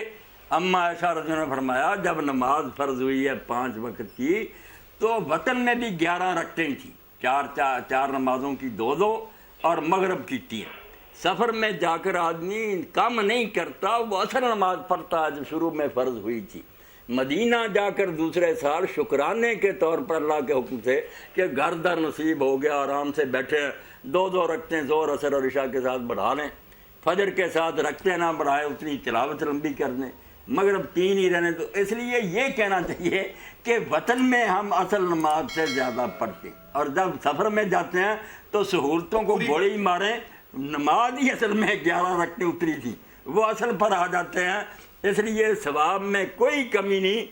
اما عائشہ رضی اللہ عنہا نے فرمایا جب نماز فرض ہوئی ہے 5 وقت کی تو وطن میں بھی 11 رکعتیں تھیں، چار نمازوں کی 2 اور مغرب کی 3۔ سفر میں جا کر آدمی کام نہیں کرتا، وہ اصل نماز پڑھتا جو شروع میں فرض ہوئی تھی۔ مدینہ جا کر دوسرے سال شکرانے کے طور پر اللہ کے حکم سے کہ گھر در نصیب ہو گیا، آرام سے بیٹھے 2 رکعتیں ظہر اثر اور عشاء کے ساتھ بڑھا لیں، فجر کے ساتھ رکعتیں نہ بڑھائیں، اتنی تلاوت لمبی کر دیں، مغرب 3 ہی رہنے۔ تو اس لیے یہ کہنا چاہیے کہ وطن میں ہم اصل نماز سے زیادہ پڑھتے ہیں، اور جب سفر میں جاتے ہیں تو سہولتوں کو گولی ماریں، نماز ہی اصل میں 11 رکعتیں اتری تھی، وہ اصل پر آ جاتے ہیں۔ اس لیے ثواب میں کوئی کمی نہیں،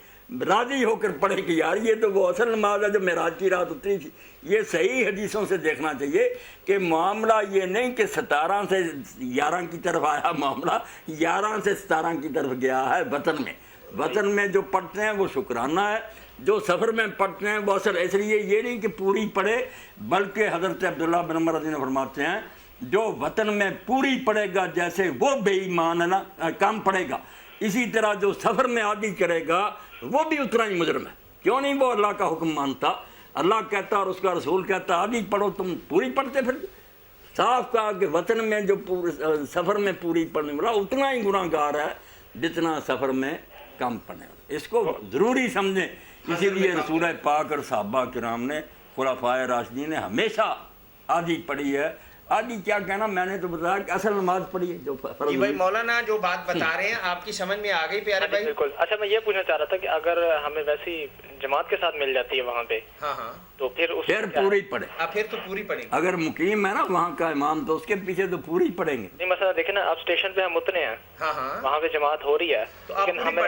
راضی ہو کر پڑھے کہ یار یہ تو وہ اصل نماز ہے جو معراج کی رات اتری تھی۔ یہ صحیح حدیثوں سے دیکھنا چاہیے کہ معاملہ یہ نہیں کہ 17 سے 11 کی طرف آیا، معاملہ 11 سے 17 کی طرف گیا ہے۔ وطن میں جو پڑھتے ہیں وہ شکرانہ ہے، جو سفر میں پڑھتے ہیں وہ اصل۔ اس لیے یہ نہیں کہ پوری پڑھے، بلکہ حضرت عبداللہ بن عمر رضی اللہ عنہ فرماتے ہیں جو وطن میں پوری پڑھے گا جیسے وہ بے ایمان ہے نا، کم پڑھے گا، اسی طرح جو سفر میں عادی کرے گا وہ بھی اتنا ہی مجرم ہے۔ کیوں نہیں وہ اللہ کا حکم مانتا؟ اللہ کہتا اور اس کا رسول کہتا عادی پڑھو، تم پوری پڑھتے پھر؟ صاف کہا کہ وطن میں جو سفر میں پوری پڑھنے والا اتنا ہی گناہ گار ہے جتنا سفر میں کم پڑھنے والا۔ اس کو ضروری سمجھیں۔ اسی لیے رسول پاک اور صحابہ کرام نے، خلفائے راشدین نے ہمیشہ عادی پڑھی ہے۔ عادی کیا کہنا، میں نے تو بتایا کہ اصل نماز پڑھی ہے جو فرض۔ جی بھائی مولانا جو بات بتا رہے ہیں آپ کی سمجھ میں آ گئی پیارے بھائی؟ بالکل۔ اچھا میں یہ پوچھنا چاہ رہا تھا کہ اگر ہمیں ویسی جماعت کے ساتھ مل جاتی ہے وہاں پہ، ہاں تو پھر پوری پڑھے۔ پھر تو پوری پڑھیں گے۔ اگر مقیم ہے نا وہاں کا امام تو اس کے پیچھے تو پوری پڑھیں گے۔ نہیں مسئلہ دیکھیں نا، اب اسٹیشن پہ ہم اتنے ہیں، ہاں وہاں پہ جماعت ہو رہی ہے، لیکن ہمیں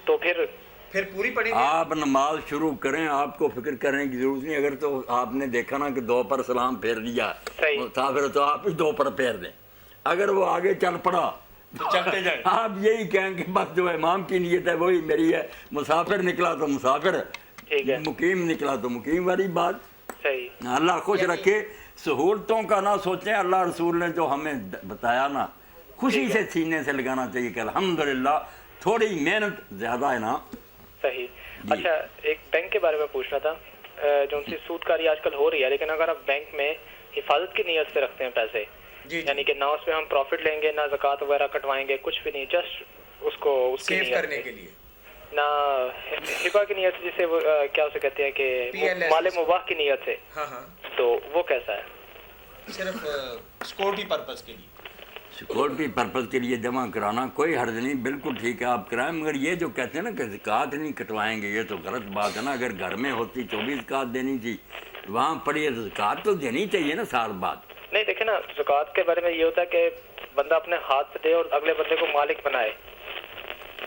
تو پھر پوری پڑھیں گے۔ آپ نماز شروع کریں، آپ کو فکر کرنے کی ضرورت نہیں۔ اگر تو آپ نے دیکھا نا کہ 2 پر سلام پھیر لیا مسافر تو آپ ہی 2 پر پھیر دیں۔ اگر وہ آگے چل پڑا تو چلتے جائیں، آپ یہی کہیں کہ بس جو امام کی نیت ہے وہی میری ہے، مسافر نکلا تو مسافر، مقیم نکلا تو مقیم والی بات۔ اللہ خوش رکھے، سہولتوں کا نہ سوچیں، اللہ رسول نے جو ہمیں بتایا نا خوشی سے سینے سے لگانا چاہیے کہ الحمدللہ تھوڑی محنت زیادہ ہے نا۔ صحیح۔ اچھا ایک بینک کے بارے میں پوچھنا تھا، جو ان سے سود کاری آج کل ہو رہی ہے، لیکن اگر آپ بینک میں حفاظت کی نیت سے رکھتے ہیں پیسے، یعنی کہ نہ اس میں ہم پروفٹ لیں گے، نہ زکوٰۃ وغیرہ کٹوائیں گے، کچھ بھی نہیں، جسٹ اس کو اس کی سیو کرنے کے لیے، نہ ہبہ کی نیت سے، جسے وہ کیا اسے کہتے ہیں کہ مال مباح کی نیت سے، تو وہ کیسا ہے؟ صرف سیکورٹی پرپز کے لیے، سیکورٹی پرپز کے لیے جمع کرانا کوئی حرج نہیں، بالکل ٹھیک ہے آپ کرائیں، مگر یہ جو کہتے ہیں نا کہ زکوٰۃ نہیں کٹوائیں گے یہ تو غلط بات ہے نا۔ اگر گھر میں ہوتی 24 زکوٰۃ دینی تھی، وہاں پڑی ہے تو زکوٰۃ تو دینی چاہیے نا سال بعد۔ نہیں دیکھیں نا، زکوٰۃ کے بارے میں یہ ہوتا ہے کہ بندہ اپنے ہاتھ سے دے اور اگلے بندے کو مالک بنائے۔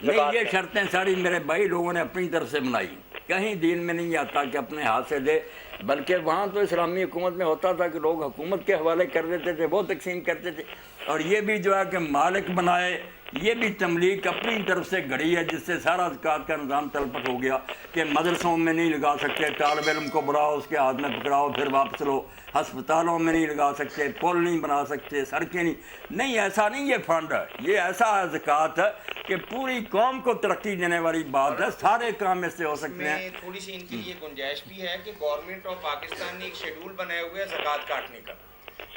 نہیں یہ شرطیں ساری میرے بھائی لوگوں نے اپنی طرف سے بنائی، کہیں دین میں نہیں آتا کہ اپنے ہاتھ سے دے، بلکہ وہاں تو اسلامی حکومت میں ہوتا تھا کہ لوگ حکومت کے حوالے کر دیتے تھے، وہ تقسیم کرتے تھے۔ اور یہ بھی جو ہے کہ مالک بنائے، یہ بھی تملیک اپنی طرف سے گھڑی ہے، جس سے سارا زکوٰۃ کا نظام تلپٹ ہو گیا کہ مدرسوں میں نہیں لگا سکتے، طالب علم کو بڑھاؤ، اس کے ہاتھ میں پکڑاؤ پھر واپس لو، ہسپتالوں میں نہیں لگا سکتے، پل نہیں بنا سکتے، سڑکیں نہیں، ایسا نہیں یہ فنڈ ہے، یہ ایسا ہے زکوٰۃ ہے کہ پوری قوم کو ترقی دینے والی بات ہے، سارے کام اس سے ہو سکتے ہیں۔ تھوڑی سی ان کے لیے گنجائش بھی ہے کہ گورنمنٹ آف پاکستان نے ایک شیڈول بنایا ہوا ہے زکوٰۃ کاٹنے کا۔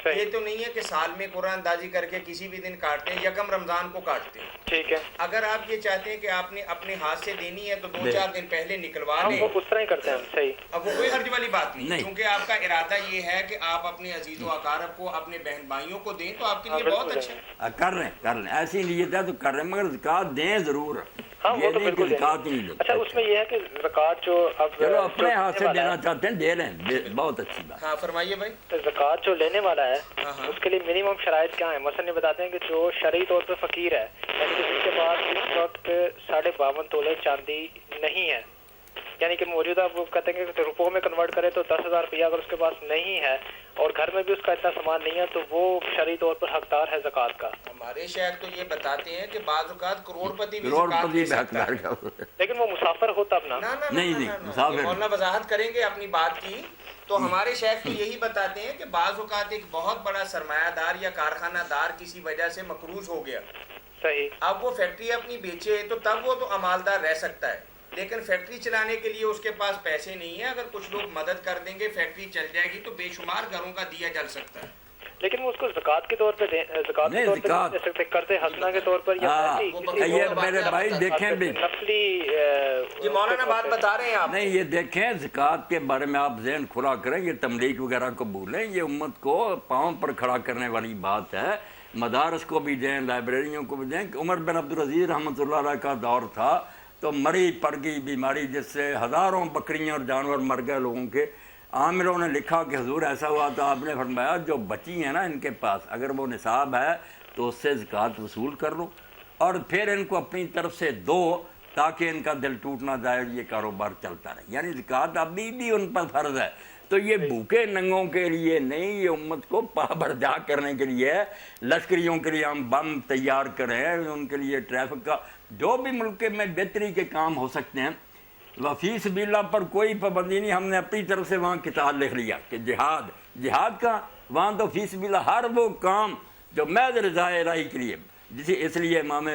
یہ تو نہیں ہے کہ سال میں قرآن اندازی کر کے کسی بھی دن کاٹتے ہیں، یکم رمضان کو کاٹتے ہیں، ٹھیک ہے۔ اگر آپ یہ چاہتے ہیں کہ آپ نے اپنے ہاتھ سے دینی ہے تو 2-4 دن پہلے نکلوا لیں، ہم اس طرح ہی کرتے ہیں، صحیح۔ اب وہ کوئی حرج والی بات نہیں، کیونکہ آپ کا ارادہ یہ ہے کہ آپ اپنے عزیز و اقارب کو، اپنے بہن بھائیوں کو دیں، تو آپ کے لیے بہت اچھا ہے۔ کر رہے ہیں ایسی نیت ہے تو کر رہے ہیں، مگر زکوٰۃ دیں ضرور، ہاں وہ تو بالکل۔ اچھا اس میں یہ ہے کہ زکوٰۃ جو اب چلو اپنے ہاتھ سے دینا چاہتے ہیں دے لیں، بہت اچھی بات۔ ہاں فرمائیے بھائی۔ زکوٰۃ جو لینے والا ہے اس کے لیے منیمم شرائط کیا ہیں؟ مثلا یہ بتاتے ہیں کہ جو شرعی طور پہ فقیر ہے، یعنی کہ جس کے پاس اس وقت 52.5 تولے چاندی نہیں ہے، یعنی کہ موجودہ وہ کہتے ہیں کہ روپوں میں کنورٹ کرے تو 10,000 روپیہ اگر اس کے پاس نہیں ہے اور گھر میں بھی اس کا اتنا سامان نہیں ہے، تو وہ شرعی طور پر حقدار ہے زکوٰۃ کا۔ ہمارے شیخ تو یہ بتاتے ہیں کہ بعض اوقات کروڑ پتی بھی حقدار کا، لیکن وہ مسافر ہوتا اپنا نہیں مسافر۔ مولانا وضاحت کریں گے اپنی بات کی، تو ہمارے شیخ تو یہی بتاتے ہیں کہ بعض اوقات ایک بہت بڑا سرمایہ دار یا کارخانہ دار کسی وجہ سے مقروض ہو گیا، صحیح، اب وہ فیکٹری اپنی بیچے تو تب وہ تو امالدار رہ سکتا ہے، لیکن فیکٹری چلانے کے لیے اس کے پاس پیسے نہیں ہیں. اگر کچھ لوگ مدد کر دیں گے فیکٹری چل جائے گی تو بے شمار گھروں کا دیا جل سکتا ہے. لیکن وہ اس کو زکوٰۃ کے طور پہ زکوٰۃ کے طور پہ دے سکتے, قرض حسنہ کے طور پر, یا یہ میرے بھائی دیکھیں بھی نفلی. جی مولانا بات بتا رہے ہیں آپ. نہیں یہ دیکھیں زکوٰۃ کے بارے میں آپ ذہن کھلا کریں, یہ تملیغ وغیرہ کو بھولیں, یہ امت کو پاؤں پر کھڑا کرنے والی بات ہے. مدارس کو بھی دیں, لائبریریوں کو بھی دیں. عمر بن عبدالعزیز رحمۃ اللہ علیہ کا دور تھا تو مری پڑ گئی بیماری جس سے ہزاروں بکریاں اور جانور مر گئے لوگوں کے. عاملوں نے لکھا کہ حضور ایسا ہوا تو آپ نے فرمایا جو بچی ہیں نا ان کے پاس, اگر وہ نصاب ہے تو اس سے زکوٰۃ وصول کر لو اور پھر ان کو اپنی طرف سے دو تاکہ ان کا دل ٹوٹ نہ جائے, یہ کاروبار چلتا رہے. یعنی زکوٰۃ ابھی بھی ان پر فرض ہے. تو یہ بھوکے ننگوں کے لیے نہیں, یہ امت کو پابرجا کرنے کے لیے, لشکریوں کے لیے ہم بم تیار کریں, ان کے لیے ٹریفک کا جو بھی ملک میں بہتری کے کام ہو سکتے ہیں. فی سبیل اللہ پر کوئی پابندی نہیں. ہم نے اپنی طرف سے وہاں کتاب لکھ لیا کہ جہاد کا وہاں تو فی سبیل اللہ ہر وہ کام جو محض رضا الہی کے لیے, جسے اس لیے امام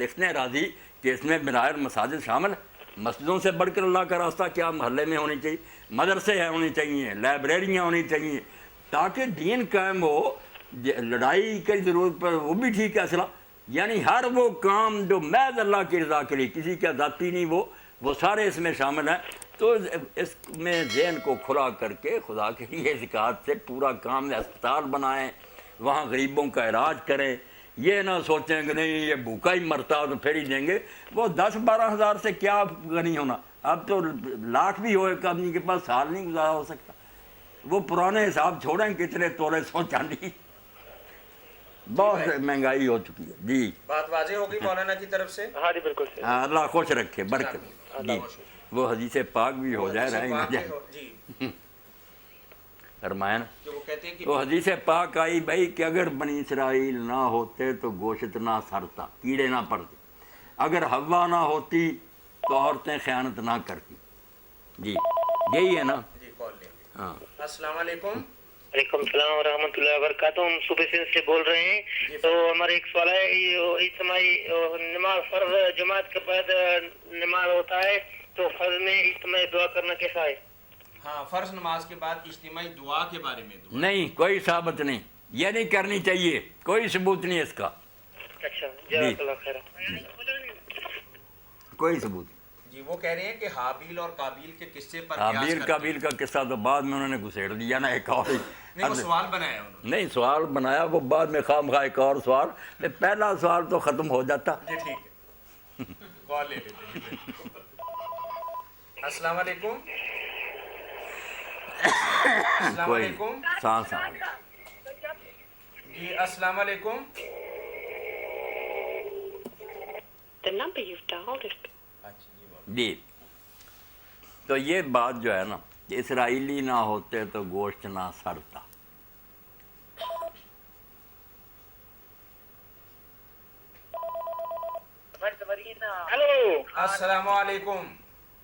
لکھنے راضی کہ اس میں بنائے مساجد شامل. مسجدوں سے بڑھ کر اللہ کا راستہ کیا محلے میں ہونی چاہیے, مدرسے ہونی چاہیے, لائبریریاں ہونی چاہیے تاکہ دین قائم ہو. لڑائی کی ضرورت پر وہ بھی ٹھیک ہے اصلاح, یعنی ہر وہ کام جو محض اللہ کی رضا کے لیے, کسی کا ذاتی نہیں, وہ سارے اس میں شامل ہیں. تو اس میں ذہن کو کھلا کر کے خدا کے لیے زکوٰۃ سے پورا کام, اسپتال بنائیں, وہاں غریبوں کا علاج کریں. یہ نہ سوچیں کہ نہیں یہ بھوکا ہی مرتا تو پھر ہی دیں گے. وہ 10-12 ہزار سے کیا غنی ہونا, اب تو لاکھ بھی ہوئے کہ آدمی کے پاس سال نہیں گزارا ہو سکتا. وہ پرانے حساب چھوڑیں کتنے تولے سونا چاندی, بہت مہنگائی ہو چکی ہے. جی بات واضح ہوگی مولانا کی طرف سے. ہاں جی بالکل. اللہ خوش رکھے, برکت. جی وہ حدیث پاک بھی ہو جائے, رہیں نہ جائے. جی فرمایا نا وہ کہتے ہیں کہ وہ حدیث پاک آئی بھائی کہ اگر بنی اسرائیل نہ ہوتے تو گوشت نہ سڑتا, کیڑے نہ پڑتے. اگر حوا نہ ہوتی تو عورتیں خیانت نہ کرتی. جی یہی ہے نا. جی کال لیں گے. ہاں السلام علیکم. وعلیکم السلام ورحمۃ اللہ وبرکاتہ. ہم صوبے سندھ سے بول رہے ہیں. تو ہمارا ایک سوال ہے, اجتماعی نماز فرض جماعت کے بعد نماز ہوتا ہے تو فرض میں اجتماعی دعا کرنا کیسا ہے؟ ہاں فرض نماز کے بعد اجتماعی دعا کے بارے میں نہیں, کوئی ثابت نہیں, یہ نہیں کرنی چاہیے, کوئی ثبوت نہیں اس کا. اچھا جزاک اللہ خیر. کوئی ثبوت. جی وہ کہہ رہے ہیں کہ حابیل اور قابیل کے قصے پر حابیل قابیل کا قصہ تو بعد میں انہوں نے گھسیڑ دیا نا, ایک اور نہیں, وہ سوال بنایا انہوں نے. نہیں سوال بنایا, وہ بعد میں خام خواہ ایک اور سوال. پہلا سوال تو ختم ہو جاتا. جی ٹھیک ہے, کال لے لیتے ہیں. السلام علیکم. السلام کوئی علیکم. سانس جی السلام علیکم. جی تو یہ بات جو ہے نا, اسرائیلی نہ ہوتے تو گوشت نہ سڑتا. ہیلو السلام علیکم.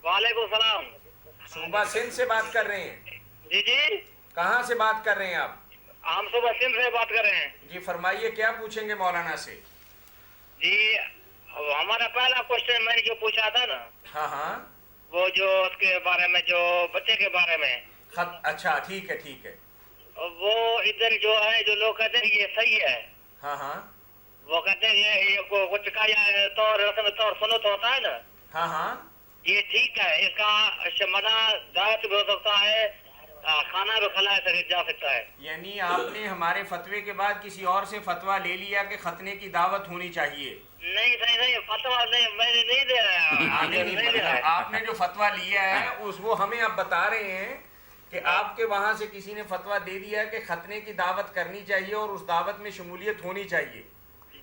وعلیکم السلام. صوبہ سندھ سے بات کر رہے ہیں. جی جی کہاں سے بات کر رہے ہیں آپ؟ ہم صوبہ سندھ سے بات کر رہے ہیں. جی فرمائیے کیا پوچھیں گے مولانا سے؟ جی ہمارا پہلا کوشچن میں نے جو پوچھا تھا نا, ہاں وہ جو اس کے بارے میں, جو بچے کے بارے میں. اچھا ٹھیک ہے ٹھیک ہے. وہ ادھر جو ہے جو لوگ کہتے ہیں یہ صحیح ہے, ہاں وہ کہتے ہیں یہ کچھ کا طور رسم طور سنت ہوتا ہے نا, ہاں یہ ٹھیک ہے. اس کا شمنا دعوت بھی ہو سکتا ہے, کھانا بھی کھلایا جا سکتا ہے. یعنی آپ نے ہمارے فتوے کے بعد کسی اور سے فتویٰ لے لیا کہ ختنے کی دعوت ہونی چاہیے؟ نہیں صحیح فتویٰ نہیں, میں نے نہیں دیا. آپ نے جو فتویٰ لیا ہے وہ ہمیں آپ بتا رہے ہیں کہ آپ کے وہاں سے کسی نے فتویٰ دے دیا ہے کہ ختنے کی دعوت کرنی چاہیے اور اس دعوت میں شمولیت ہونی چاہیے.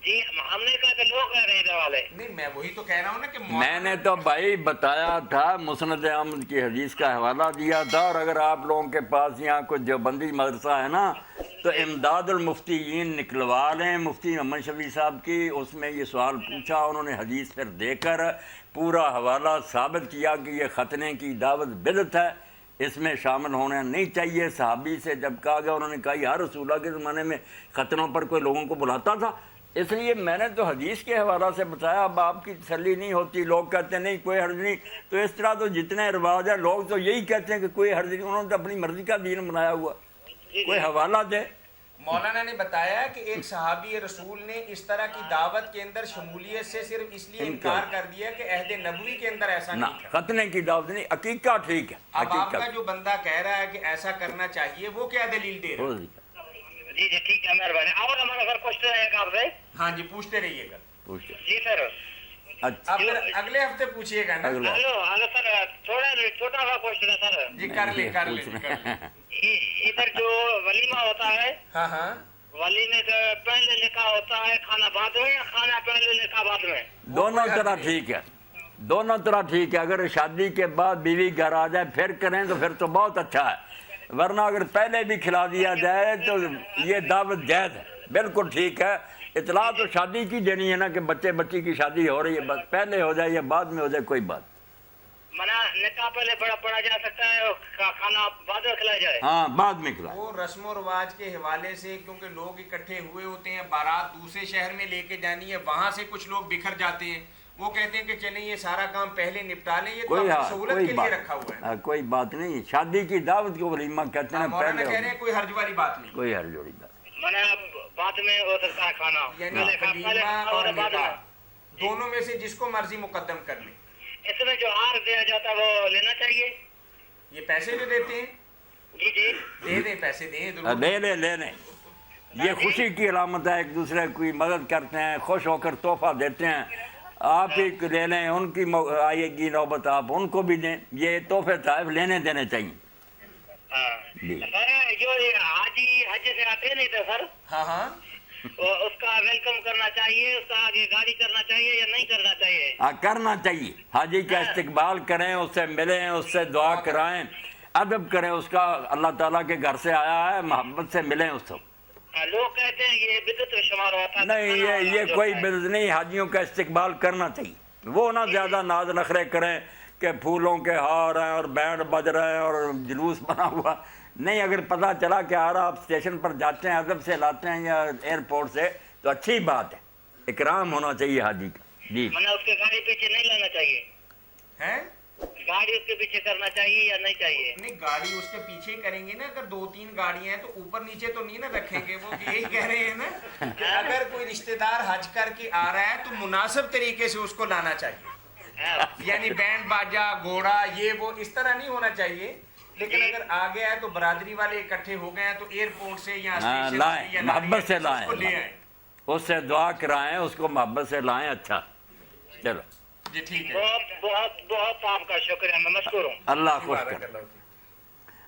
جی ہم نے کہا کہ لوگ کہہ رہے ہیں والے. نہیں میں وہی تو کہہ رہا ہوں نا کہ میں نے تو بھائی بتایا تھا, مسند احمد کی حدیث کا حوالہ دیا تھا. اور اگر آپ لوگوں کے پاس یہاں کوئی دیوبندی مدرسہ ہے نا تو امداد المفتیین نکلوا لیں, مفتی محمد شفیع صاحب کی. اس میں یہ سوال پوچھا, انہوں نے حدیث پھر دے کر پورا حوالہ ثابت کیا کہ یہ ختنے کی دعوت بدعت ہے, اس میں شامل ہونا نہیں چاہیے. صحابی سے جب کہا گیا, انہوں نے کہا یا رسول اللہ کے زمانے میں ختنوں پر کوئی لوگوں کو بلاتا تھا؟ اس لیے میں نے تو حدیث کے حوالہ سے بتایا. اب آپ کی تسلی نہیں ہوتی, لوگ کہتے ہیں نہیں کوئی حرج نہیں, تو اس طرح تو جتنے رواج ہیں لوگ تو یہی کہتے ہیں کہ کوئی حرج نہیں, انہوں نے اپنی مرضی کا دین بنایا ہوا, کوئی حوالہ دے. مولانا نے بتایا کہ ایک صحابی رسول نے اس طرح کی دعوت کے اندر شمولیت سے صرف اس لیے انکار کر دیا کہ عہد نبوی کے اندر ایسا نہیں تھا. ختنے کی دعوت نہیں, عقیقہ ٹھیک ہے. اب آپ کا جو بندہ کہہ رہا ہے کہ ایسا کرنا چاہیے, وہ کیا دلیل دے رہا ہے؟ جی جی ٹھیک ہے, مہربانی. اور ہمارا سر کوشچن ہے آپ سے. ہاں جی پوچھتے رہیے گا. جی سر. اچھا اب اگلے ہفتے پوچھیے گا نا. ہلو سر, تھوڑا چھوٹا سا کوشچن ہے سر. جی کر لیں. ادھر جو ولیمہ ہوتا ہے, ہاں ہاں, ولیمے سے پہلے نکاح ہوتا ہے, کھانا بعد میں یا کھانا پہلے نکاح بعد میں؟ دونوں طرح ٹھیک ہے, دونوں طرح ٹھیک ہے. اگر شادی کے بعد بیوی گھر آ جائے پھر کریں تو پھر تو بہت اچھا ہے, ورنہ اگر پہلے بھی کھلا دیا جائے تو یہ دعوت جائز ہے, بالکل ٹھیک ہے. اطلاع تو شادی کی دینی ہے نا کہ بچی کی شادی ہو رہی ہے, بس پہلے ہو جائے یا بعد میں ہو جائے کوئی بات. منع نکاح پہلے پڑھا جا سکتا ہے, کھانا بعد میں کھلایا جائے؟ ہاں بعد میں کھلا. وہ رسم و رواج کے حوالے سے, کیونکہ لوگ اکٹھے ہوئے ہوتے ہیں, بارات دوسرے شہر میں لے کے جانی ہے, وہاں سے کچھ لوگ بکھر جاتے ہیں, وہ کہتے ہیں کہ چلیں یہ سارا کام پہلے نپٹا لیں, یہ تو سہولت کے لیے رکھا ہوا ہے. کوئی بات نہیں, شادی کی دعوت کو ولیمہ کہتے ہیں. مولانا کہہ رہے ہیں کوئی حرج والی بات نہیں, کوئی حرج والی بات. منع بعد میں ہو سکتا ہے کھانا, یعنی ولیمہ اور نکاح دونوں میں سے جس کو مرضی مقدم کر لیں. اس میں جو ہار دیا جاتا ہے وہ لینا چاہیے؟ یہ پیسے جو دیتے ہیں, جی جی دے دیں, پیسے دیں, لے لیں. یہ خوشی کی علامت ہے, ایک دوسرے کی مدد کرتے ہیں, خوش ہو کر تحفہ دیتے ہیں. آپ ہی لے لیں, ان کی آئے گی نوبت آپ ان کو بھی دیں, یہ تحفے تحائف لینے دینے چاہیے. سر جو حاجی حج سے آتے نہیں تھے سر, ہاں ہاں, اس کا ویلکم کرنا چاہیے, اس کا آگے گاڑی کرنا چاہیے یا نہیں کرنا چاہیے؟ کرنا چاہیے. حاجی کا استقبال کریں, اس سے ملیں, اس سے دعا کرائیں, ادب کریں اس کا. اللہ تعالیٰ کے گھر سے آیا ہے, محبت سے ملیں اس کو. لوگ کہتے ہیں یہ بدعت میں شمار ہوتا ہے. نہیں, یہ کوئی بدعت نہیں. حاجیوں کا استقبال کرنا چاہیے. وہ نہ زیادہ ناز نخرے کریں کہ پھولوں کے ہار ہیں اور بینڈ بج رہے ہیں اور جلوس بنا ہوا. نہیں, اگر پتہ چلا کہ آ رہا آپ اسٹیشن پر جاتے ہیں, ادب سے لاتے ہیں یا ایئرپورٹ سے, تو اچھی بات ہے, اکرام ہونا چاہیے حاجی کا. جی اس کے گاڑی پیچھے نہیں لانا چاہیے, گاڑی اس کے پیچھے کرنا چاہیے یا نہیں چاہیے؟ نہیں, گاڑی اس کے پیچھے کریں گے نا. اگر 2-3 گاڑیاں ہیں تو اوپر نیچے تو نہیں نا رکھیں گے. وہ یہی کہہ رہے ہیں نا کہ اگر کوئی رشتہ دار حج کر کے آ رہا ہے تو مناسب طریقے سے اس کو لانا چاہیے, یعنی بینڈ باجا, گھوڑا, یہ وہ اس طرح نہیں ہونا چاہیے. لیکن اگر آ گیا ہے تو برادری والے اکٹھے ہو گئے ہیں تو ایئرپورٹ سے یا لائیں, محبت سے لائیں, اس سے دعا کرائیں, اس کو محبت سے لائیں. اچھا چلو جی ٹھیک ہے, بہت بہت بہت آپ کا شکریہ, میں مشکور ہوں. اللہ خوش کرے.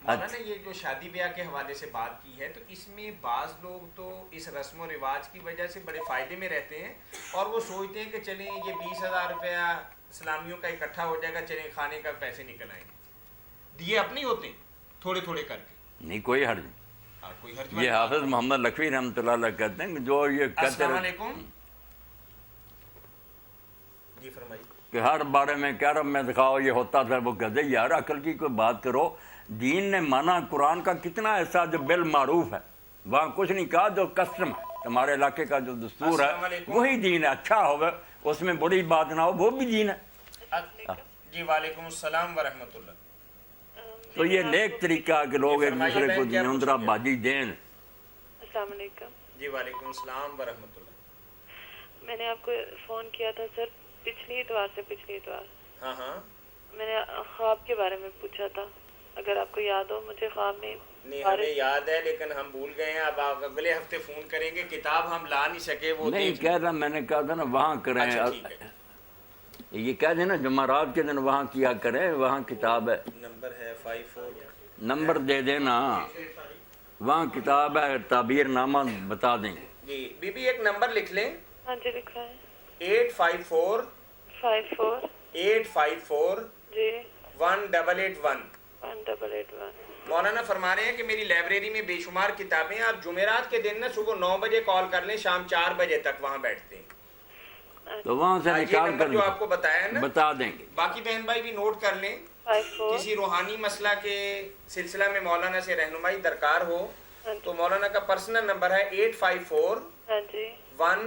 مولانا یہ جو شادی بیاہ کے حوالے سے بات کی ہے, تو اس میں بعض لوگ تو اس رسم و رواج کی وجہ سے بڑے فائدے میں رہتے ہیں, اور وہ سوچتے ہیں کہ چلیں یہ 20,000 روپیہ اسلامیوں کا اکٹھا ہو جائے گا, چلیں کھانے کا پیسے نکل آئیں گے. دیے اپنے ہوتے ہیں تھوڑے تھوڑے کر کے. نہیں کوئی حرج نہیں. کوئی حرج. یہ حافظ محمد لکھوی رحمۃ اللہ علیہ کہتے ہیں کہ جو یہ کہتے السلام علیکم. جی فرمائیے. کہ ہر بارے میں کہہ رہا میں دکھاؤ یہ ہوتا تھا, وہ کہتے یار عقل کی کوئی بات کرو. دین نے مانا قرآن کا کتنا ایسا جو بالمعروف ہے, وہاں کچھ نہیں کہا, جو کسٹم ہے تمہارے علاقے کا جو دستور ہے وہی دین ہے. اچھا ہوگا, اس میں بڑی بات نہ ہو, وہ بھی دین ہے. جی وعلیکم السلام ورحمۃ اللہ. تو یہ نیک طریقہ ہے کہ لوگ ایک دوسرے کو دینندرہ بازی دیں. السلام علیکم. جی وعلیکم السلام ورحمۃ اللہ. میں نے آپ کو فون کیا تھا سر پچھلی اتوار. ہاں ہاں, میں نے خواب کے بارے میں پوچھا تھا, اگر آپ کو یاد ہو. مجھے خواب میں نہیں, ہمیں یاد ہے لیکن ہم بھول گئے ہیں. اب آپ اگلے ہفتے فون کریں گے, کتاب ہم لا نہیں سکے. وہ نہیں کہہ رہا, میں نے کہا تھا نا وہاں کریں. یہ کہہ دیں نا جمعرات کے دن وہاں کیا کریں, وہاں کتاب ہے. نمبر ہے 54. نمبر دے دینا, وہاں کتاب ہے, تعبیر نامہ بتا دیں گے. جی بی بی ایک نمبر لکھ لیں. ہاں جی لکھا ہے. 854 854 جی 1881. 1881. مولانا فرما رہے ہیں کہ میری لائبریری میں بے شمار کتابیں ہیں. آپ جمعرات کے دن نا صبح 9 بجے کال کر لیں, شام 4 بجے تک وہاں بیٹھتے ہیں. تو وہاں سے نکال کر جو آپ کو بتایا نا بتا دیں گے. باقی بہن بھائی بھی نوٹ کر لیں. کسی روحانی مسئلہ کے سلسلہ میں مولانا سے رہنمائی درکار ہو تو مولانا کا پرسنل نمبر ہے 854 1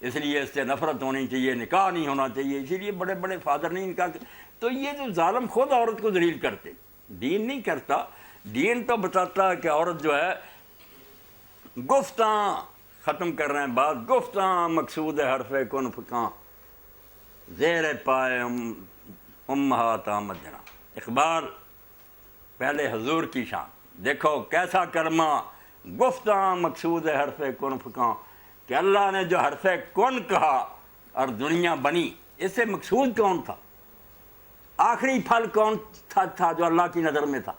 اس لیے اس سے نفرت ہونی چاہیے، نکاح نہیں ہونا چاہیے، اسی لیے بڑے بڑے فادر نہیں نکاح کرتے۔ تو یہ جو ظالم خود عورت کو ذلیل کرتے، دین نہیں کرتا۔ دین تو بتاتا ہے کہ عورت جو ہے گفتاں، ختم کر رہے ہیں بات، گفتاں مقصود حرف کن فکاں زیر پائے امہات آمد جنا۔ اقبال پہلے حضور کی شان دیکھو کیسا کلمہ، گفتاں مقصود حرف کن فکاں، کہ اللہ نے جو حرف کن کہا اور دنیا بنی، اس سے مقصود کون تھا؟ آخری پھل کون تھا جو اللہ کی نظر میں تھا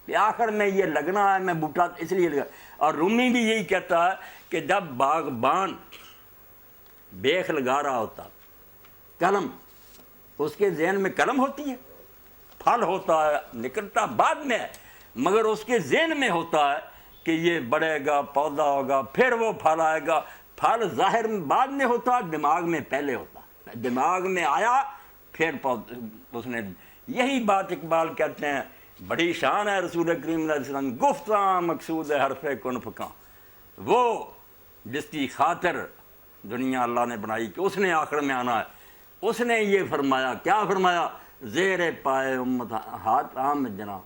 کہ آخر میں یہ لگنا ہے، میں بوٹا اس لیے لگا۔ اور رومی بھی یہی کہتا ہے کہ جب باغبان بیخ لگا رہا ہوتا، قلم، اس کے ذہن میں قلم ہوتی ہے، پھل ہوتا ہے نکلتا بعد میں ہے، مگر اس کے ذہن میں ہوتا ہے کہ یہ بڑھے گا، پودا ہوگا، پھر وہ پھل آئے گا۔ پھل ظاہر میں بعد میں ہوتا، دماغ میں پہلے ہوتا، دماغ میں آیا پھر اس نے۔ یہی بات اقبال کہتے ہیں، بڑی شان ہے رسول کریم علیہ السلام، گفتاں مقصود حرف کن فکاں، وہ جس کی خاطر دنیا اللہ نے بنائی کہ اس نے آخر میں آنا ہے، اس نے یہ فرمایا، کیا فرمایا؟ زیر پائے امت ہاتھ عام جنا،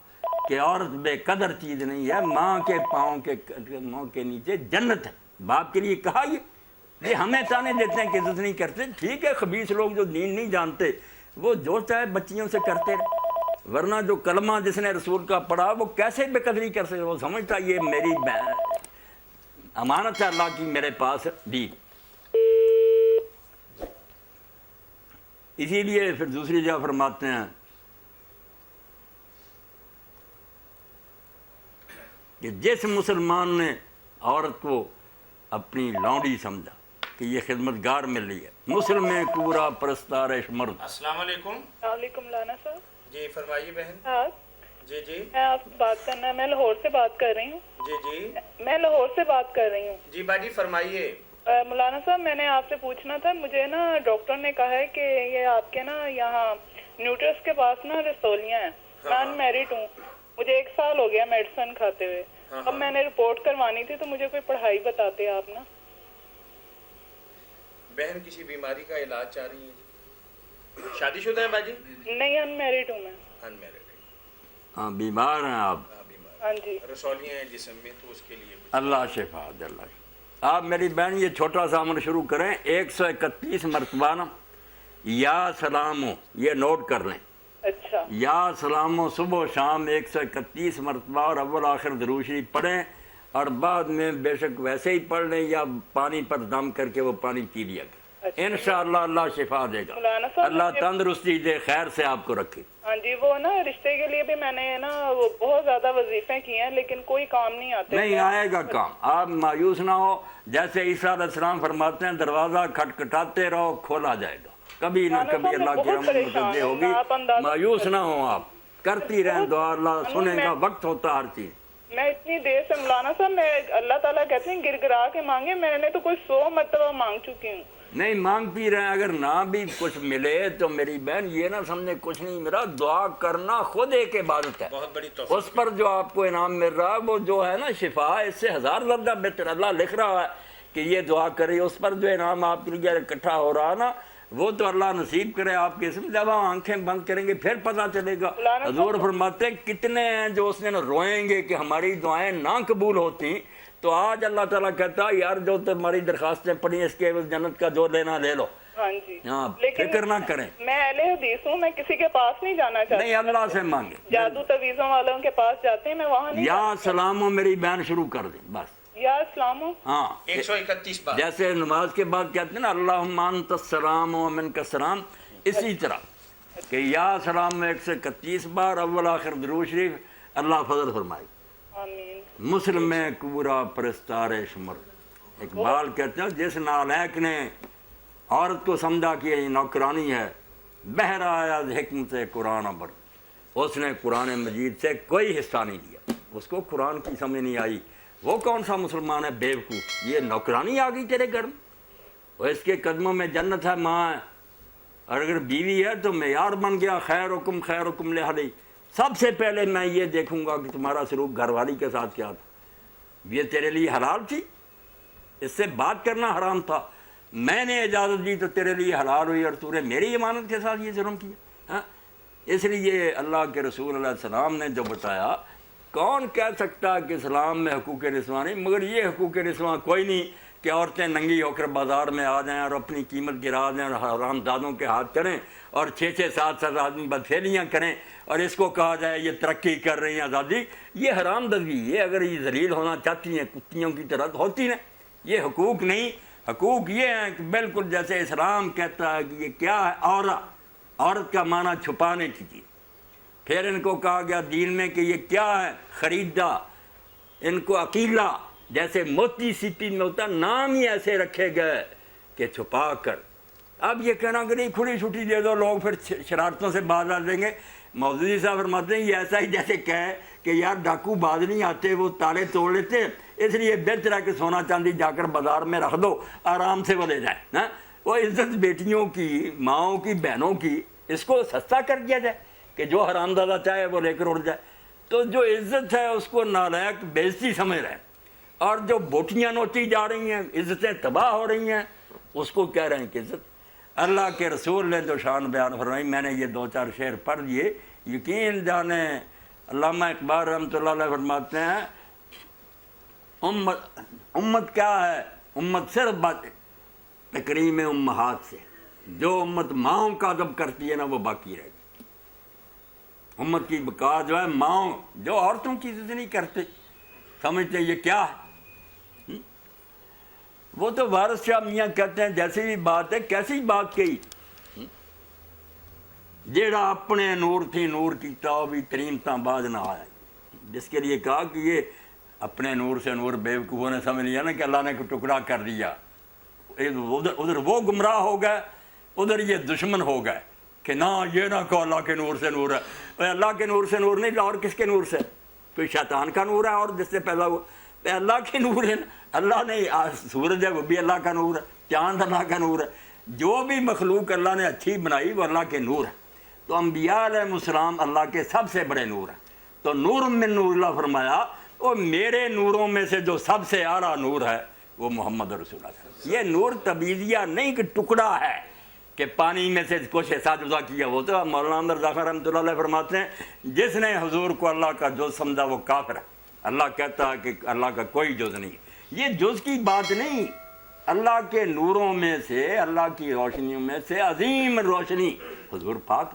کہ عورت بے قدر چیز نہیں ہے، ماں کے پاؤں کے قدموں کے نیچے جنت ہے۔ باپ کے لیے کہا یہ ہمیں تانے دیتے ہیں کہ عزت نہیں کرتے۔ ٹھیک ہے، خبیث لوگ جو دین نہیں جانتے وہ جو چاہے بچیوں سے کرتے رہے، ورنہ جو کلمہ جس نے رسول کا پڑھا وہ کیسے بے قدری کر سکے؟ وہ سمجھتا یہ میری امانت ہے اللہ کی میرے پاس دی۔ اسی لیے پھر دوسری جگہ فرماتے ہیں کہ جس مسلمان نے عورت کو اپنی لونڈی سمجھا کہ یہ خدمتگار مل رہی ہے، مسلم میں پورا پرستارش مرد۔ السلام علیکم۔ وعلیکم لانا صاحب۔ جی فرمائیے بہن۔ ہاں جی جی میں آپ سے بات کرنا ہے، میں لاہور سے بات کر رہی ہوں۔ جی جی میں لاہور سے بات کر رہی ہوں۔ جی باجی فرمائیے۔ مولانا صاحب میں نے آپ سے پوچھنا تھا، مجھے نا ڈاکٹر نے کہا ہے کہ یہ آپ کے نا یہاں نیوٹرس کے پاس نا رسولیاں ہیں، میں ان میرڈ ہوں، مجھے 1 سال ہو گیا میڈیسن کھاتے ہوئے، اب میں نے رپورٹ کروانی تھی، تو مجھے کوئی پڑھائی بتاتے آپ نا۔ بہن کسی بیماری کا علاج چاہ رہی ہیں؟ شادی شدہ ہیں باجی؟ نہیں، ان میرڈ ہوں میں۔ In married? ہاں بیمار ہیں آپ؟ ہاں جی۔ رسولیاں ہیں جسم میں، تو اس کے لیے اللہ شفا دے۔ اللہ آپ میری بہن یہ چھوٹا سا عمل شروع کریں، 131 مرتبہ نا یا سلامو، یہ نوٹ کر لیں۔ اچھا۔ یا سلامو صبح و شام 131 مرتبہ، اور اول آخر درود شریف پڑھیں، اور بعد میں بے شک ویسے ہی پڑھ لیں یا پانی پر دم کر کے وہ پانی پی لیا کریں۔ انشاءاللہ اللہ شفا دے گا، اللہ تندرستی دے، خیر سے آپ کو رکھے۔ ہاں جی، وہ نا رشتے کے لیے بھی میں نے نا وہ بہت زیادہ وظیفے کیے ہیں، لیکن کوئی کام نہیں آتے۔ نہیں آئے گا کام، آپ مایوس نہ ہو، جیسے عیسیٰ علیہ السلام فرماتے ہیں دروازہ کھٹکھٹاتے رہو، کھولا جائے گا، کبھی نہ کبھی اللہ کی رحمت متوجہ ہوگی، مایوس نہ ہو آپ، کرتی رہیں دعا، اللہ سنے گا، وقت ہوتا ہر چیز۔ میں اتنی دیر سے مولانا صاحب، میں اللہ تعالیٰ کہتے ہیں گر گرا کے مانگے، میں نے تو کوئی 100 مرتبہ مانگ چکی ہوں۔ نہیں مانگتی رہیں، اگر نہ بھی کچھ ملے تو میری بہن یہ نہ سمجھے کچھ نہیں میرا، دعا کرنا خود ایک عبادت ہے، بہت بڑی توفیق۔ اس پر جو آپ کو انعام مل رہا ہے وہ جو ہے نا شفا، اس سے 1000 درجہ بہتر۔ اللہ لکھ رہا ہے کہ یہ دعا کرے، اس پر جو انعام آپ کے لیے اکٹھا ہو رہا ہے نا، وہ تو اللہ نصیب کرے آپ کے اسم۔ جب آپ آنکھیں بند کریں گے پھر پتہ چلے گا۔ حضور فرماتے ہیں کتنے ہیں جو اس دن روئیں گے کہ ہماری دعائیں نہ قبول ہوتی، تو آج اللہ تعالیٰ کہتا ہے یار جو تمہاری درخواستیں پڑھی اس کے جنت کا جو لینا لے لو۔ ہاں جی، ہاں فکر نہ کریں۔ میں اہل حدیث ہوں، میں کسی کے پاس نہیں جانا چاہتی۔ نہیں اللہ سے مانگے، جادو تویزوں والوں کے پاس جاتے ہیں، میں وہاں نہیں۔ یا سلام ہو میری بہن شروع کر دیں بس، یا اسلام ہو۔ ہاں 131 بار، جیسے نماز کے بعد کہتے ہیں نا اللہم انت السلام و منک السلام، اسی طرح کہ یا سلام 131 بار، اول آخر درود شریف، اللہ فضل فرمائے۔ آمین۔ مسلم میں پورا پرستار شمر۔ اقبال کہتے ہیں جس نالائق نے عورت کو سمجھا کہ یہ نوکرانی ہے، بہر آیا حکمت قرآن ابر، اس نے قرآن مجید سے کوئی حصہ نہیں لیا، اس کو قرآن کی سمجھ نہیں آئی۔ وہ کون سا مسلمان ہے بیوقوف، یہ نوکرانی آ گئی تیرے گھر میں، اور اس کے قدموں میں جنت ہے، ماں ہے، اور اگر بیوی ہے تو معیار بن گیا، خیرکم لأہلی۔ سب سے پہلے میں یہ دیکھوں گا کہ تمہارا سلوک گھر والی کے ساتھ کیا تھا، یہ تیرے لیے حلال تھی، اس سے بات کرنا حرام تھا، میں نے اجازت دی تو تیرے لیے حلال ہوئی اور تو نے میری امانت کے ساتھ یہ ظلم کیا. ہاں اس لیے اللہ کے رسول علیہ السلام نے جو بتایا، کون کہہ سکتا کہ اسلام میں حقوق نسواں نہیں، مگر یہ حقوق نسواں کوئی نہیں کہ عورتیں ننگی ہو کر بازار میں آ جائیں اور اپنی قیمت گرا دیں اور حرام دادوں کے ہاتھ چڑھیں اور 6-6 7-7 آدمی بدفعلیاں کریں اور اس کو کہا جائے یہ ترقی کر رہی ہیں آزادی. یہ حرام دزی ہے. اگر یہ ذلیل ہونا چاہتی ہیں کتیوں کی طرح ہوتی ہیں. یہ حقوق نہیں، حقوق یہ ہیں کہ بالکل جیسے اسلام کہتا ہے کہ یہ کیا ہے، عورت کا معنی چھپانے کی چیز. پھر ان کو کہا گیا دین میں کہ یہ کیا ہے، خریدا. ان کو عقیلہ جیسے موتی سیپی میں ہوتا نام ہی ایسے رکھے گئے کہ چھپا کر. اب یہ کہنا کہ نہیں کھلی چھٹی دے دو، لوگ پھر شرارتوں سے باز آ دیں گے. مودودی صاحب فرماتے ہیں یہ ایسا ہی جیسے کہے کہ یار ڈاکو باز نہیں آتے، وہ تالے توڑ لیتے، اس لیے بہتر ہے کہ سونا چاندی جا کر بازار میں رکھ دو، آرام سے وہ لے جائے. وہ عزت بیٹیوں کی، ماؤں کی، بہنوں کی، اس کو سستا کر دیا جائے کہ جو حرام زادہ چاہے وہ لے کر اڑ جائے. تو جو عزت ہے اس کو نالائق بےزتی سمجھ رہے ہیں، اور جو بوٹیاں نوچی جا رہی ہیں، عزتیں تباہ ہو رہی ہیں، اس کو کہہ رہے ہیں کہ عزت. اللہ کے رسول نے جو شان بیان فرمائی، میں نے یہ 2-4 شعر پڑھ دیے. یقین جانے علامہ اقبال رحمۃ اللہ علیہ فرماتے ہیں امت کیا ہے، امت صرف بات تکریم امہات سے. جو امت ماؤں کا ادب کرتی ہے نا وہ باقی رہے گی. امت کی بقا جو ہے ماؤں، جو عورتوں کی عزت نہیں کرتے، سمجھتے یہ کیا ہے. وہ تو وارث شاہ میاں کہتے ہیں جیسی بھی بات ہے، کیسی بات کہی، جیڑا اپنے نور تھی نور کیتا وہ بھی تریم تا باز نہ آیا. جس کے لیے کہا کہ یہ اپنے نور سے نور بیوقوفوں نے سمجھ لیا نا کہ اللہ نے ٹکڑا کر دیا. ادھر وہ گمراہ ہو گئے، ادھر یہ دشمن ہو گئے کہ نہ یہ نہ کہو اللہ کے نور سے نور ہے. اللہ کے نور سے نور نہیں، اور کس کے نور سے؟ کوئی شیطان کا نور ہے اور جس سے پیدا ہوا. اللہ کے نور ہے. اللہ نے سورج ہے وہ بھی اللہ کا نور ہے، چاند اللہ کا نور ہے. جو بھی مخلوق اللہ نے اچھی بنائی وہ اللہ کے نور ہے. تو انبیاء علیہ السلام اللہ کے سب سے بڑے نور ہیں. تو نور من نور اللہ فرمایا، وہ میرے نوروں میں سے جو سب سے اعلیٰ نور ہے وہ محمد رسول اللہ. یہ نور تبیزیہ نہیں کہ ٹکڑا ہے کہ پانی میں سے کچھ ایسا جدا کیا. وہ تو مولانا رضا خان رحمۃ اللہ علیہ فرماتے ہیں جس نے حضور کو اللہ کا جز سمجھا وہ کافر ہے. اللہ کہتا ہے کہ اللہ کا کوئی جز نہیں. یہ جز کی بات نہیں، اللہ کے نوروں میں سے، اللہ کی روشنیوں میں سے عظیم روشنی حضور پاک.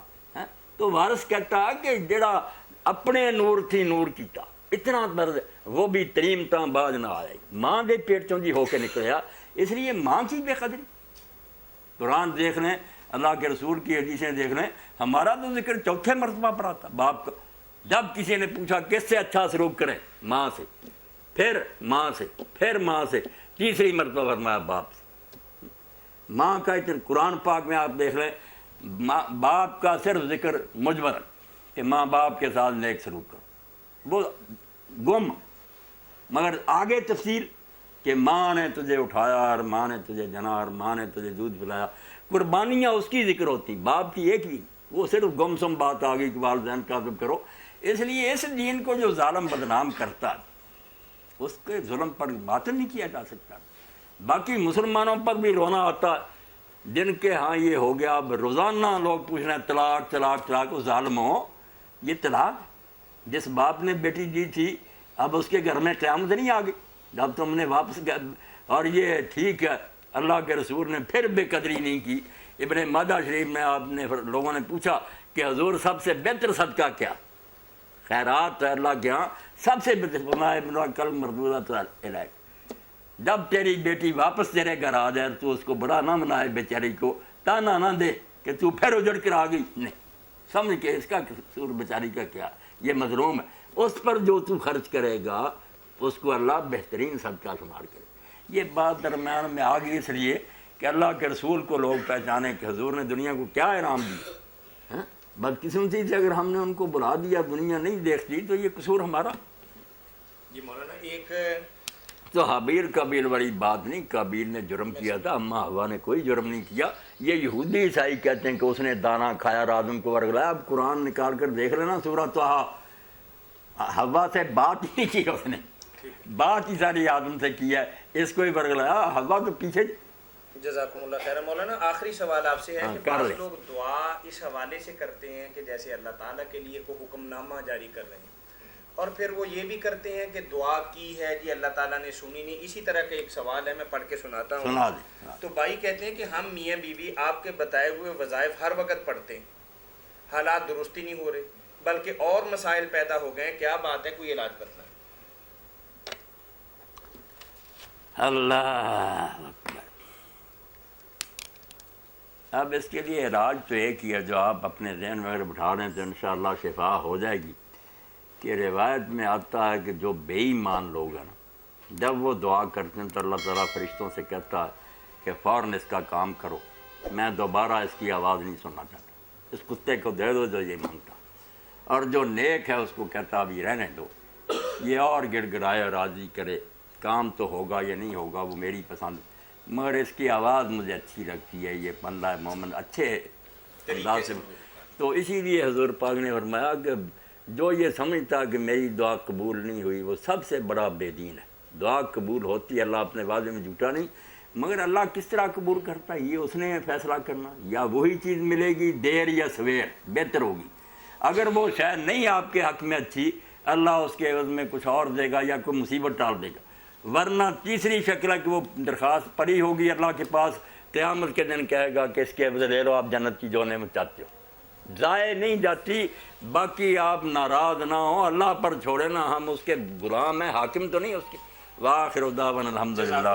تو وارث کہتا ہے کہ جڑا اپنے نور تھی نور کیتا، اتنا درد وہ بھی تریم تاں باز نہ آئے. ماں دے پیٹ چوں جی ہو کے نکلیا. اس لیے ماں کی بے قدری. قرآن دیکھ لیں، اللہ کے رسول کی حدیثیں دیکھ لیں. ہمارا تو ذکر 4تھے مرتبہ پر آتا باپ کا. جب کسی نے پوچھا کس سے اچھا سلوک کریں، ماں سے، پھر ماں سے، پھر ماں سے، تیسری مرتبہ فرمایا باپ سے. ماں کا اتنا قرآن پاک میں آپ دیکھ لیں، باپ کا صرف ذکر مجبر کہ ماں باپ کے ساتھ نیک سلوک کرو، وہ گم. مگر آگے تفصیل کہ ماں نے تجھے اٹھایا اور ماں نے تجھے جنا اور ماں نے تجھے دودھ پلایا. قربانیاں اس کی ذکر ہوتی، باپ کی ایک بھی. وہ صرف گم سم بات آ گئی کہ والدین کا ادب کرو. اس لیے اس دین کو جو ظالم بدنام کرتا اس کے ظلم پر باطل نہیں کیا جا سکتا. باقی مسلمانوں پر بھی رونا آتا ہے جن کے ہاں یہ ہو گیا. اب روزانہ لوگ پوچھ رہے ہیں طلاق طلاق طلاق. ظالموں، یہ طلاق جس باپ نے بیٹی دی تھی اب اس کے گھر میں قیامت نہیں آ گئی جب تم نے واپس. اور یہ ٹھیک ہے اللہ کے رسول نے پھر بے قدری نہیں کی. ابن ماجہ شریف میں آپ نے لوگوں نے پوچھا کہ حضور سب سے بہتر صدقہ کیا؟ خیرات ہے اللہ کے ہاں سب سے بہتر. کل مردودۃ الیک. جب تیری بیٹی واپس تیرے گھر آ جائے تو اس کو بڑا نہ منائے، بیچاری کو تانا نہ دے کہ تو پھر اجڑ کر آ گئی. نہیں، سمجھ کے اس کا قصور بیچاری کا کیا، یہ مظلوم ہے. اس پر جو تو خرچ کرے گا اس کو اللہ بہترین صدقہ شمار کرے. یہ بات درمیان میں آ گئی اس لیے کہ اللہ کے رسول کو لوگ پہچانے کہ حضور نے دنیا کو کیا انعام دیا. بدقسمتی سے اگر ہم نے ان کو بلا دیا، دنیا نہیں دیکھتی، تو یہ قصور ہمارا. جی مولانا، ایک تو حابیل قابیل والی بات نہیں. قابیل نے جرم کیا تھا، اما حوا نے کوئی جرم نہیں کیا. یہ یہودی عیسائی کہتے ہیں کہ اس نے دانا کھایا اور آدم کو ورگلایا. اب قرآن نکال کر دیکھ لینا سورہ طٰہٰ. حوا سے بات ہی کی اس نے، بات ہی ساری آدم سے کی ہے. اس کو ہی ورگلایا. حوا تو پیچھے جزاکم اللہ خیر. مولانا آخری سوال آپ سے ہے کہ کر بعض لیں. لوگ دعا اس حوالے سے کرتے ہیں کہ جیسے اللہ تعالیٰ کے لیے کوئی حکم نامہ جاری کر رہے ہیں، اور پھر وہ یہ بھی کرتے ہیں کہ دعا کی ہے جی اللہ تعالیٰ نے سنی نہیں. اسی طرح کا ایک سوال ہے، میں پڑھ کے سناتا ہوں. سنا دیں. تو بھائی کہتے ہیں کہ ہم میاں بیوی آپ کے بتائے ہوئے وظائف ہر وقت پڑھتے ہیں، حالات درست ہی نہیں ہو رہے بلکہ اور مسائل پیدا ہو گئے ہیں، کیا بات ہے، کوئی علاج بتلائیں. اللہ اکبر. اب اس کے لیے علاج تو ایک ہی ہے جو آپ اپنے ذہن میں اگر بٹھا رہے ہیں تو انشاءاللہ شفا ہو جائے گی. کہ روایت میں آتا ہے کہ جو بے ایمان لوگ ہیں نا، جب وہ دعا کرتے ہیں تو اللہ تعالیٰ فرشتوں سے کہتا ہے کہ فوراً اس کا کام کرو، میں دوبارہ اس کی آواز نہیں سننا چاہتا، اس کتے کو دے دو جو یہ مانگتا. اور جو نیک ہے اس کو کہتا ابھی رہنے دو، یہ اور گڑ گڑائے اور راضی کرے، کام تو ہوگا یا نہیں ہوگا وہ میری پسند، مگر اس کی آواز مجھے اچھی لگتی ہے، یہ بندہ مومن اچھے انداز سے. تو اسی لیے حضور پاک نے فرمایا کہ جو یہ سمجھتا کہ میری دعا قبول نہیں ہوئی وہ سب سے بڑا بے دین ہے. دعا قبول ہوتی ہے، اللہ اپنے وعدے میں جھوٹا نہیں، مگر اللہ کس طرح قبول کرتا ہے یہ اس نے فیصلہ کرنا. یا وہی چیز ملے گی دیر یا سویر بہتر ہوگی. اگر وہ شاید نہیں آپ کے حق میں اچھی، اللہ اس کے عوض میں کچھ اور دے گا یا کوئی مصیبت ٹال دے گا. ورنہ تیسری شکل ہے کہ وہ درخواست پڑی ہوگی اللہ کے پاس، قیامت کے دن کہے گا کہ اس کے عوض لے لو آپ جنت کی جو نعمت چاہتے ہو. ضائع نہیں جاتی. باقی آپ ناراض نہ ہوں، اللہ پر چھوڑے نا، ہم اس کے غلام ہیں، حاکم تو نہیں اس کے. وآخر دعوانا الحمدللہ.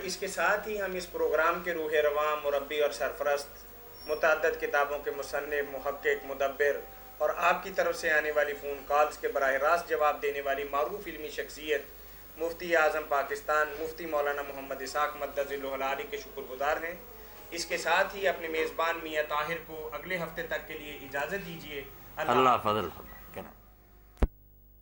اس کے ساتھ ہی ہم اس پروگرام کے روح رواں، مربی اور سرپرست، متعدد کتابوں کے مصنف، محقق، مدبر اور آپ کی طرف سے آنے والی فون کالز کے براہ راست جواب دینے والی معروف علمی شخصیت مفتی اعظم پاکستان مفتی مولانا محمد اسحاق مدد العلی کے شکر گزار ہیں. اس کے ساتھ ہی اپنے میزبان میاں طاہر کو اگلے ہفتے تک کے لیے اجازت دیجیے. اللہ فضل.